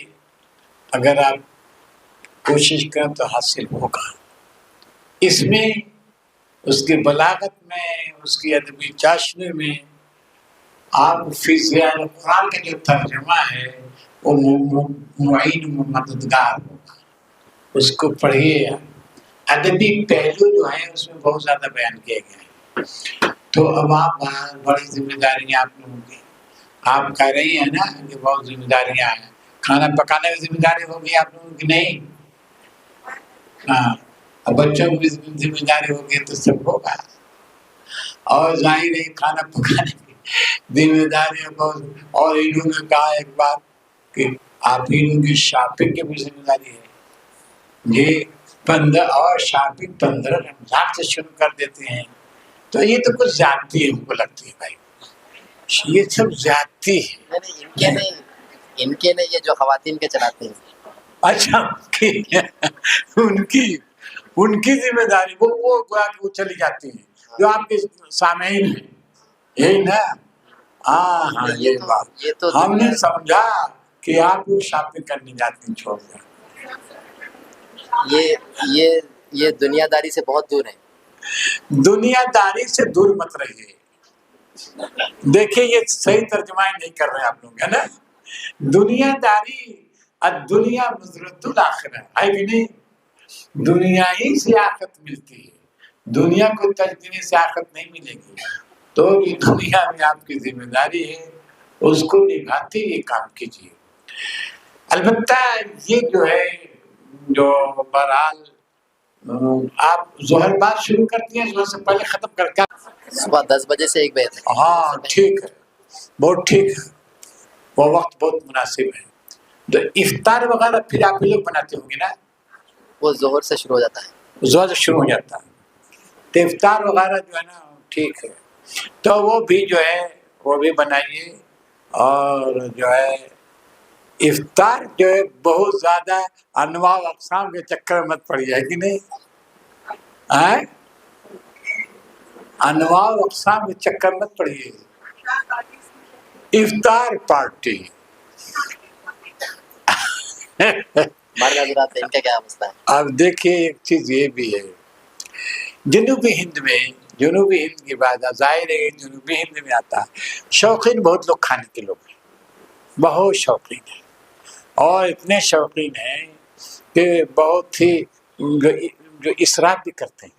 اگر آپ کوشش کریں تو حاصل ہوگا. اس میں اس کی بلاغت میں، اس کی ادبی چاشنی میں آپ فضیل قرآن کا جو ترجمہ ہے وہ معین مددگار ہوگا. اس کو پڑھیے. ادبی پہلو جو ہے اس میں بہت زیادہ بیان کیے گئے ہیں. تو اب آپ بڑی ذمہ داریاں آپ لوگوں کی، آپ کہہ رہی ہیں نا کہ بہت ذمہ داریاں ہیں. کھانا پکانے کی ذمہ داری ہوگی آپ لوگوں کی؟ نہیں. ہاں، بچوں کی ذمہ داری ہوگی تو سب ہوگا. اور ظاہر ہے کھانا پکانے کی ذمہ داری بہت. اور انہوں نے کہا ایک بات کہ آپ انہوں کی شاپنگ کی بھی ذمہ داری ہے. یہ 15 اور شاپنگ 15 رمضان سے شروع کر دیتے ہیں. تو یہ تو کچھ زیادتی ہے، ہم کو لگتی ہے بھائی، یہ سب زیادتی ہے. ان کے نہیں، یہ جو خواتین کے چلاتے ہیں. اچھا ان کی ذمہ داری وہ چلی جاتی ہے جو آپ کے سامعین ہیں، یہی نا. ہاں یہ بات ہم نے سمجھا کہ آپ لوگ شاپنگ کرنے جاتے ہیں. چھوڑ دیں، یہ دنیا داری سے بہت دور ہے. دنیا داری سے دور مت رہیے. دیکھیں یہ صحیح ترجمہ نہیں کر رہے آپ لوگ، ہے نا. دنیا داری الدنیا مزرعۃ الآخرہ ہے کہ نہیں. دنیا ہی سے آخرت ملتی ہے. دنیا کو تجدید سے آخرت نہیں ملے گی. تو یہ دنیا میں آپ کی ذمہ داری ہے، اس کو نبھاتے ہوئے کام کیجیے. البتہ یہ جو ہے جو بہرحال آپ ظہر بعد شروع کرتی ہیں، ظہر سے پہلے ختم کر کے صبح 10 بجے سے 1 بجے تک. ہاں ٹھیک ہے، بہت ٹھیک ہے، وہ وقت بہت مناسب ہے. تو افطار وغیرہ پھر آپ لوگ بناتے ہوں گے نا؟ وہ ظہر سے شروع ہو جاتا ہے. ظہر سے شروع ہو جاتا ہے. تو افطار وغیرہ جو ہے نا ٹھیک ہے، تو وہ بھی جو ہے وہ بھی بنائیے. اور جو ہے افطار جو ہے بہت زیادہ انواع و اقسام کے چکر میں مت پڑی ہے کہ نہیں. انواع و اقسام کے چکر مت پڑیے. افطار پارٹی ان کا کیا مسئلہ ہے؟ اب دیکھیے ایک چیز یہ بھی ہے، جنوبی ہند میں، جنوبی ہند کی بات ظاہر ہے جنوبی ہند میں آتا ہے. شوقین بہت لوگ کھانے کے لوگ ہیں، بہت شوقین ہیں. اور اتنے شوقین ہیں کہ بہت ہی جو اسراف بھی کرتے ہیں،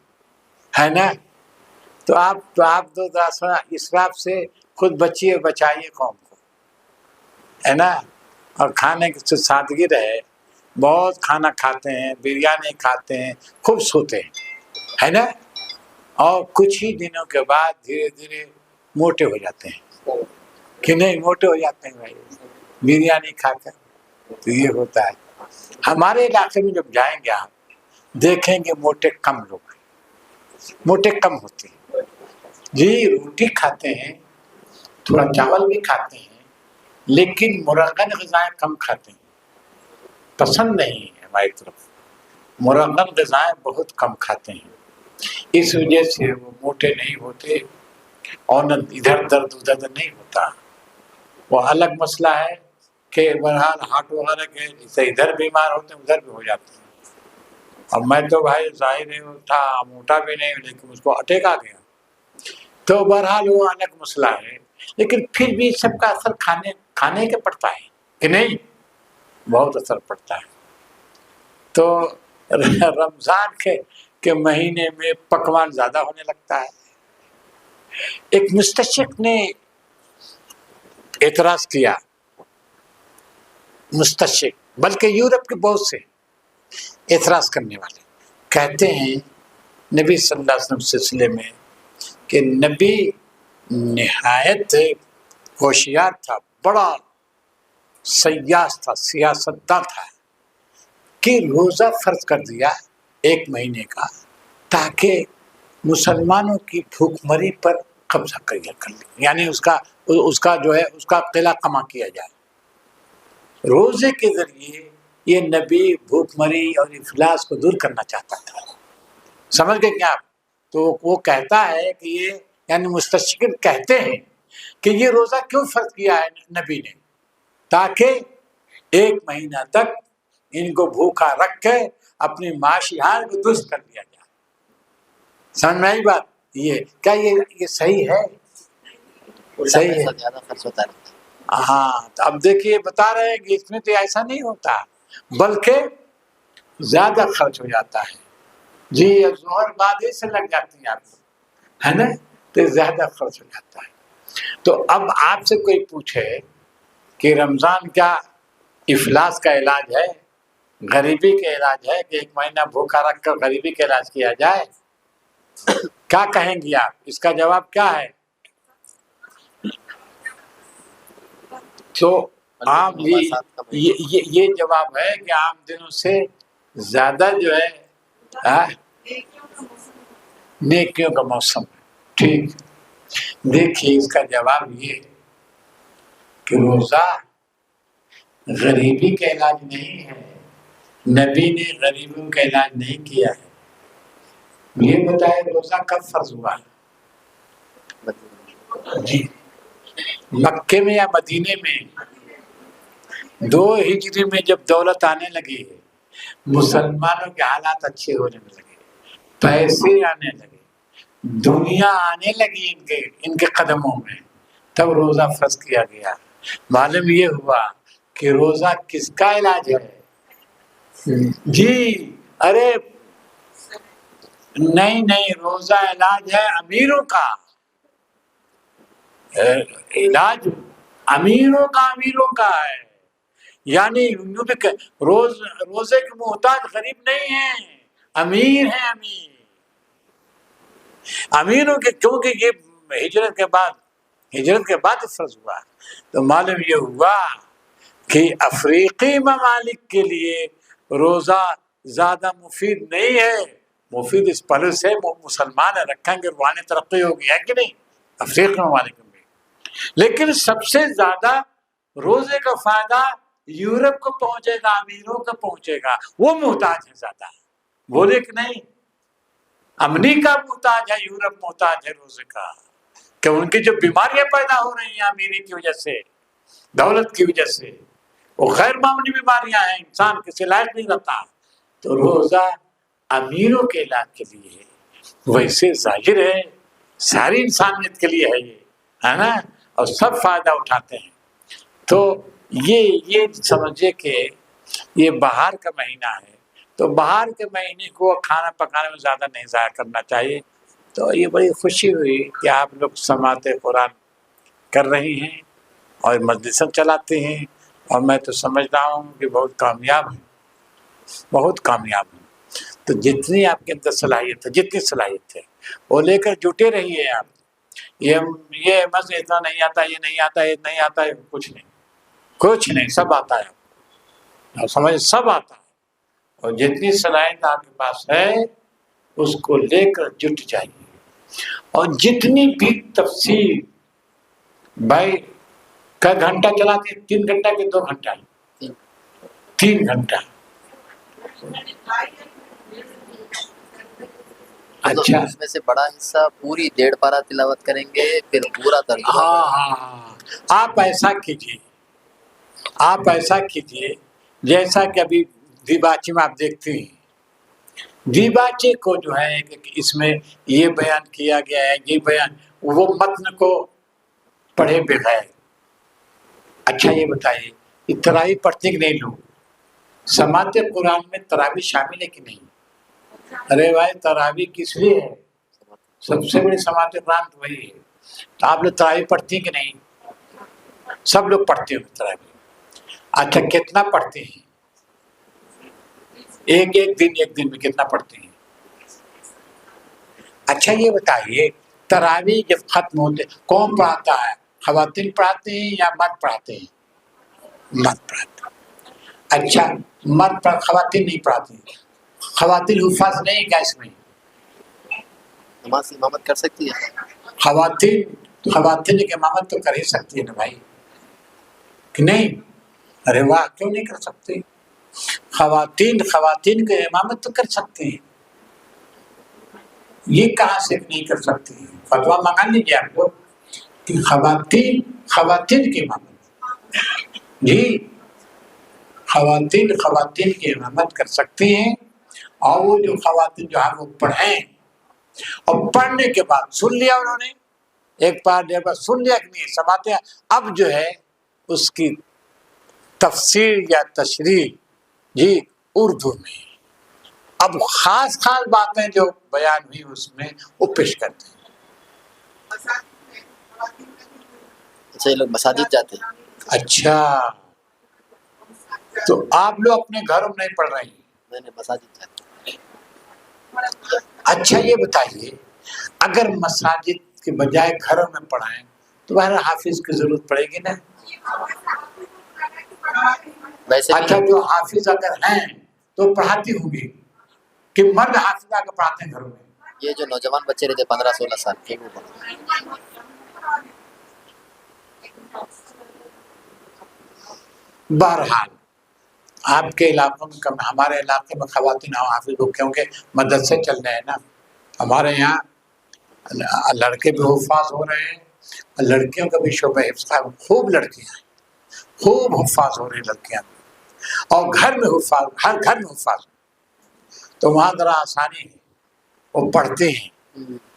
ہے نا. تو آپ دو اسراف سے خود بچیے، بچائیے قوم کو، ہے نا. اور کھانے کی سادگی رہے. بہت کھانا کھاتے ہیں، بریانی کھاتے ہیں، خوب سوتے ہیں، ہے نا. اور کچھ ہی دنوں کے بعد دھیرے دھیرے موٹے ہو جاتے ہیں. کہ نہیں موٹے ہو جاتے ہیں بھائی بریانی کھا کر. تو یہ ہوتا ہے. ہمارے علاقے میں جب جائیں گے آپ دیکھیں گے موٹے کم لوگ ہیں, موٹے کم ہوتے ہیں. جی روٹی کھاتے ہیں, تھوڑا چاول بھی کھاتے ہیں, لیکن مرغن غذائیں کم کھاتے ہیں. پسند نہیں ہے ہماری طرف, مرغن غذائیں بہت کم کھاتے ہیں. اس وجہ سے وہ موٹے نہیں ہوتے اور نہ ادھر درد ادھر نہیں ہوتا. وہ الگ مسئلہ ہے کہ بہرحال ہارٹ وغیرہ کے جیسے ادھر بیمار ہوتے ہیں ادھر بھی ہو جاتے ہیں. اب میں تو بھائی ظاہر تھا موٹا بھی نہیں, لیکن اس کو اٹیک آ گیا. تو بہرحال وہ الگ مسئلہ ہے, لیکن پھر بھی سب کا اثر کھانے کے پڑتا ہے کہ نہیں, بہت اثر پڑتا ہے. تو رمضان کے مہینے میں پکوان زیادہ ہونے لگتا ہے. ایک مستشرق نے اعتراض کیا, مستشرق بلکہ یورپ کے بہت سے اعتراض کرنے والے کہتے ہیں نبی صلی اللہ علیہ وسلم سلسلے میں کہ نبی نہایت ہوشیار تھا, بڑا سیاس تھا, سیاستدان تھا, کہ روزہ فرض کر دیا 1 مہینے کا تاکہ مسلمانوں کی بھوک مری پر قبضہ کر لیں, یعنی اس کا جو ہے اس کا قلع کما کیا جائے. روزے کے ذریعے یہ نبی بھوک مری اور افلاس کو دور کرنا چاہتا تھا. سمجھ گئے کیا آپ؟ تو وہ کہتا ہے کہ یہ یعنی مستشرقین کہتے ہیں کہ یہ روزہ کیوں فرض کیا ہے نبی نے, تاکہ 1 مہینہ تک ان کو بھوکا رکھ کے اپنی معاشی حال کو درست کر دیا جائے. سمجھ میں آئی بات؟ یہ کیا یہ صحیح ہے؟ صحیح ہے. زیادہ خرچ ہوتا ہے. ہاں تو اب دیکھیے بتا رہے ہیں کہ اس میں تو ایسا نہیں ہوتا, بلکہ زیادہ خرچ ہو جاتا ہے. جی ظہر بعد ہی سے لگ جاتی ہیں آپ ہے نا, تو زیادہ خرچ ہو جاتا ہے. تو اب آپ سے کوئی پوچھے کہ رمضان کیا افلاس کا علاج ہے, غریبی کا علاج ہے, کہ 1 مہینہ بھوکا رکھ کر غریبی کا علاج کیا جائے, کیا کہیں گی آپ؟ اس کا جواب کیا ہے؟ تو عام یہ جواب ہے کہ عام دنوں سے زیادہ جو ہے نیکیوں کا موسم ہے. ٹھیک, دیکھیے اس کا جواب یہ کہ روزہ غریبی کا علاج نہیں ہے, نبی نے غریبوں کا علاج نہیں کیا ہے. یہ بتائے روزہ کب فرض ہوا ہے؟ جی مکے میں یا مدینے میں 2 ہجری میں جب دولت آنے لگی, مسلمانوں کے حالات اچھے ہونے لگے, پیسے آنے لگے, دنیا آنے لگی ان کے قدموں میں, تب روزہ فرض کیا گیا. معلوم یہ ہوا کہ روزہ کس کا علاج ہے؟ جی ارے نہیں, روزہ علاج ہے امیروں کا, علاج امیروں کا ہے. یعنی روزے کے محتاج غریب نہیں ہیں, امیر ہیں. امیروں کے, کیونکہ یہ ہجرت کے بعد فرض ہوا, تو معلوم یہ ہوا کہ افریقی ممالک کے لیے روزہ زیادہ مفید نہیں ہے. مفید اس پہلو سے مسلمان رکھیں گے, روحانی ترقی ہوگی, ہے کہ نہیں, افریقی ممالک میں. لیکن سب سے زیادہ روزے کا فائدہ یورپ کو پہنچے گا, امیروں کو پہنچے گا, وہ محتاج ہے زیادہ. بولے کہ نہیں, امریکہ محتاج ہے, یورپ محتاج ہے روزے کا, کہ ان کی جو بیماریاں پیدا ہو رہی ہیں امیری کی وجہ سے, دولت کی وجہ سے, وہ غیر معمولی بیماریاں ہیں, انسان کسی لائق نہیں رہتا. تو روزہ امیروں کے علاج کے لیے ہے, ویسے ظاہر ہے ساری انسانیت کے لیے ہے یہ, ہے نا, اور سب فائدہ اٹھاتے ہیں. تو یہ سمجھے کہ یہ بہار کا مہینہ ہے, تو بہار کے مہینے کو کھانا پکانے میں زیادہ نہیں ضائع کرنا چاہیے. تو یہ بڑی خوشی ہوئی کہ آپ لوگ سماعت قرآن کر رہی ہیں اور مجلسیں چلاتے ہیں, اور میں تو سمجھ رہا ہوں کہ بہت کامیاب ہیں. تو جتنی آپ کے اندر صلاحیت ہے, جتنی صلاحیت ہے وہ لے کر جٹے رہیے آپ, یہ بس اتنا نہیں آتا، یہ نہیں آتا، یہ نہیں آتا ہے، کچھ نہیں، سب آتا ہے، آپ سمجھ، سب آتا ہے، اور جتنی صلاحیت آپ کے پاس ہے اس کو لے کر جٹ جائیے، اور جتنی بھی تفسیر بھائی کا گھنٹہ چلاتے، 3 گھنٹہ کے 2 گھنٹہ، 3 گھنٹہ، اچھا، اس میں سے بڑا حصہ پوری 1.5 پارہ تلاوت کریں گے، پھر پورا ترجمہ ہاں، آپ ایسا کیجئے جیسا کہ ابھی دیباچے میں آپ دیکھتے ہیں، دیباچے کو جو ہے کہ اس میں یہ بیان کیا گیا ہے، یہ بیان، وہ متن کو پڑھے بغیر، اچھا یہ بتائیے یہ تراویح پڑھتے کہ نہیں لوگ؟ سماعت قرآن میں تراویح شامل ہے کہ نہیں؟ ارے بھائی تراویح کس لیے ہے؟ سب سے بڑی سماعت قرآن تو وہی ہے، تو آپ لوگ تراویح پڑھتے ہیں کہ نہیں؟ سب لوگ پڑھتے ہو تراویح، اچھا کتنا پڑھتے ہیں؟ ایک دن میں کتنا پڑھتے ہیں؟ اچھا یہ بتائیے تراویح جب ختم ہوتے کون پڑھاتا ہے؟ خواتین پڑھاتے ہیں یا مرد پڑھاتے ہیں؟ مرد پڑھاتے ہیں، اچھا مرد خواتین نہیں پڑھاتے ہیں، خواتین حفاظ نہیں کیا اس میں؟ نماز امامت کر سکتی ہے؟ خواتین کی امامت تو کر ہی سکتی ہے نا بھائی، کہ نہیں؟ ارے واہ، کیوں نہیں کر سکتے؟ خواتین کی امامت تو کر سکتے ہیں، یہ کہاں سے نہیں کر سکتے ہیں؟ فتویٰ منگا لیجیے آپ کو کہ خواتین کی امامت، جی خواتین کی امامت کر سکتی ہیں، اور وہ جو خواتین جو ہے وہ پڑھیں، اور پڑھنے کے بعد سن لیا انہوں نے، ایک بار 1.5 بار سن لیا کہ نہیں سماعتیں، اب جو ہے اس کی تفسیر یا تشریح جی اردو میں، اب خاص باتیں جو بیان ہوئی اس میں وہ پیش کرتے ہیں۔ اچھا یہ لوگ مساجد جاتے ہیں؟ اچھا تو آپ لوگ اپنے گھروں میں نہیں پڑھ رہے ہیں؟ میں نے مساجد جاتے ہیں۔ اچھا یہ بتائیے اگر مساجد کے بجائے گھروں میں پڑھائیں تو بہرحال حافظ کی ضرورت پڑے گی نا؟ ویسے اچھا جو حافظ اگر ہیں تو پڑھاتی ہوں گی کہ مرد حافظ آ کے پڑھاتے ہیں گھروں میں؟ یہ جو نوجوان بچے رہتے 15-16 سال کے وہ پڑھاتے ہیں۔ بہرحال آپ کے علاقوں میں کم، ہمارے علاقے میں خواتین حافظ ہو، کیونکہ مدرسے چل رہے ہیں نا ہمارے یہاں، لڑکے بھی حفاظ ہو رہے ہیں، لڑکیوں کا بھی شعبہ حفظ، خوب لڑکیاں ہیں، خوب حفاظ ہو رہی لڑکیاں، اور گھر میں حفاظ، ہر گھر میں حفاظ، تو وہاں ذرا آسانی ہے، وہ پڑھتے ہیں،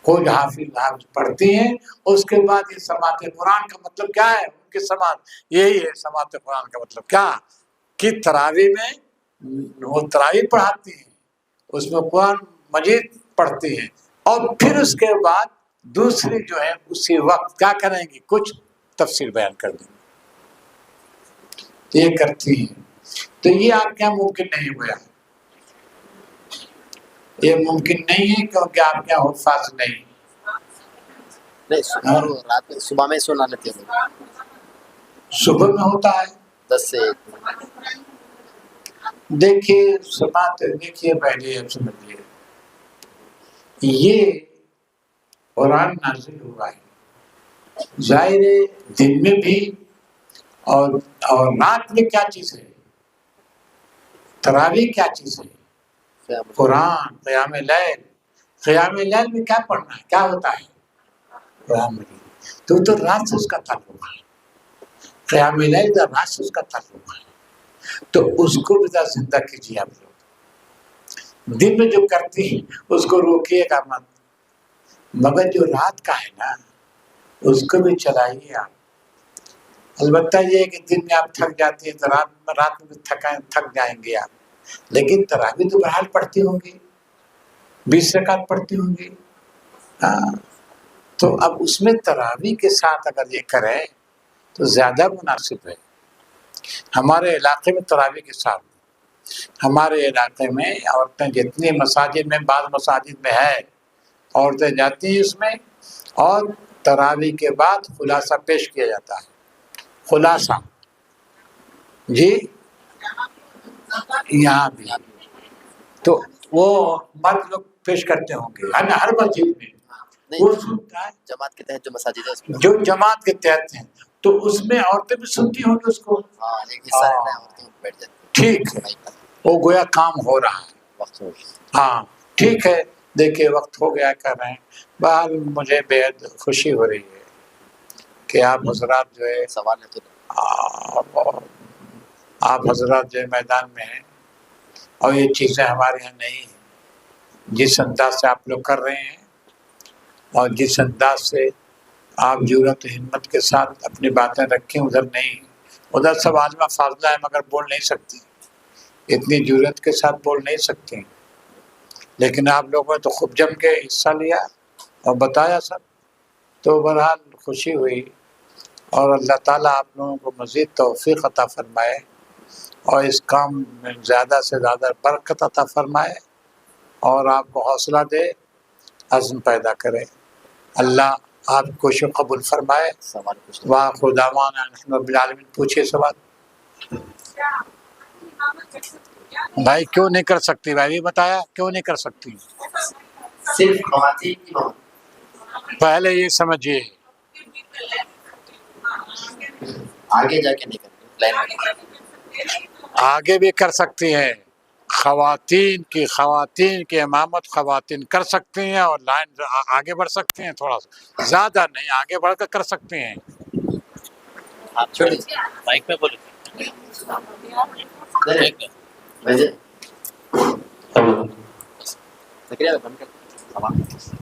کوئی حافظ پڑھتی ہیں، اس کے بعد یہ سماعت قرآن کا مطلب کیا ہے؟ ان کی سماعت یہی ہے، سماعت قرآن کا مطلب کیا کہ تراویح میں وہ تراویح پڑھاتی ہیں، اس میں قرآن مجید پڑھتی ہیں، اور پھر اس کے بعد دوسری جو ہے اسی وقت کیا کریں گی؟ کچھ تفسیر بیان کر دیں گے، یہ کرتی ہیں، تو یہ آپ کیا ممکن نہیں ہوا؟ یہ ممکن نہیں ہے کیونکہ آپ کیا حفاظ نہیں، رات میں صبح میں سنا لیتے ہیں، صبح میں ہوتا ہے 10 سے 1۔ دیکھیے سماعت، دیکھیے پہلے اب سمجھیے یہ قرآن نازل ہوا ہے، ظاہر دن میں بھی اور رات میں کیا چیز ہے؟ تراویح کیا چیز ہے؟ قرآن، قیام لیل، قیام لیل میں کیا پڑھنا ہے؟ کیا ہوتا ہے؟ قرآن مجید، تو رات سے اس کا تعلق ہے، قیام لیل رات سے اس کا تعلق ہے، تو اس کو بھی زندہ کیجیے آپ لوگ، دن میں جو کرتی ہیں اس کو روکیے گا مت، مگر جو رات کا ہے نا اس کو بھی چلائیے آپ، البتہ یہ ہے کہ دن میں آپ تھک جاتی ہیں تو رات میں بھی تھک جائیں گے آپ، لیکن تراویح تو بہرحال پڑھتی ہوں گی، 20 رکعت پڑھتی ہوں گی، ہاں، تو اب اس میں تراویح کے ساتھ اگر یہ کریں تو زیادہ مناسب ہے۔ ہمارے علاقے میں تراویح کے ساتھ، ہمارے علاقے میں عورتیں جتنی مساجد میں، بعض مساجد میں ہے عورتیں جاتی ہیں اس میں، اور تراویح کے بعد خلاصہ پیش کیا جاتا ہے. خلاصہ جی یہاں بھی تو وہ مرد لوگ پیش کرتے ہوں گے ہر مسجد میں. نہیں وہ سنتا ہے جماعت کے تحت جو مساجد ہے اس میں جو جماعت کے تحت ہیں تو اس میں عورتیں بھی سنتی ہوں گی اس کو. ہاں ایک حصہ رہتا ہے عورتیں بیٹھ جاتی ٹھیک ہے وہ گویا کام ہو رہا ہے. وقت ہو گیا. ہاں ٹھیک ہے دیکھیے وقت ہو گیا کر رہے ہیں. بہرحال مجھے بےحد خوشی ہو رہی ہے کہ آپ حضرات جو ہے سوال ہے تو آپ حضرات جو میدان میں ہیں اور یہ چیزیں ہمارے یہاں نہیں ہیں. جس انداز سے آپ لوگ کر رہے ہیں اور جس انداز سے آپ جرأت و ہمت کے ساتھ اپنی باتیں رکھیں ادھر نہیں. ادھر سب عالمہ فاضلہ ہے مگر بول نہیں سکتی, اتنی جرأت کے ساتھ بول نہیں سکتی. لیکن آپ لوگوں نے تو خوب جم کے حصہ لیا اور بتایا سب. تو بہرحال خوشی ہوئی اور اللہ تعالیٰ آپ لوگوں کو مزید توفیق عطا فرمائے اور اس کام میں زیادہ سے زیادہ برکت عطا فرمائے اور آپ کو حوصلہ دے, عزم پیدا کرے. اللہ آپ کو کوشش قبول فرمائے. سوال کچھ وآخر دعوانا الحمد رب العالمین. پوچھئے سوال. بھائی کیوں نہیں کر سکتی؟ بھائی بھی بتایا کیوں نہیں کر سکتی. صرف خواتین کی بات. پہلے یہ سمجھیے آگے جا کے نہیں کرتے لائن میں آگے بھی کر سکتی ہیں. خواتین کی امامت خواتین کر سکتی ہیں اور لائن آگے بڑھ سکتی ہیں. تھوڑا سا زیادہ نہیں آگے بڑھ کر کر سکتی ہیں. آپ چھوڑیں مائک پہ بولیں. ویسے بند کر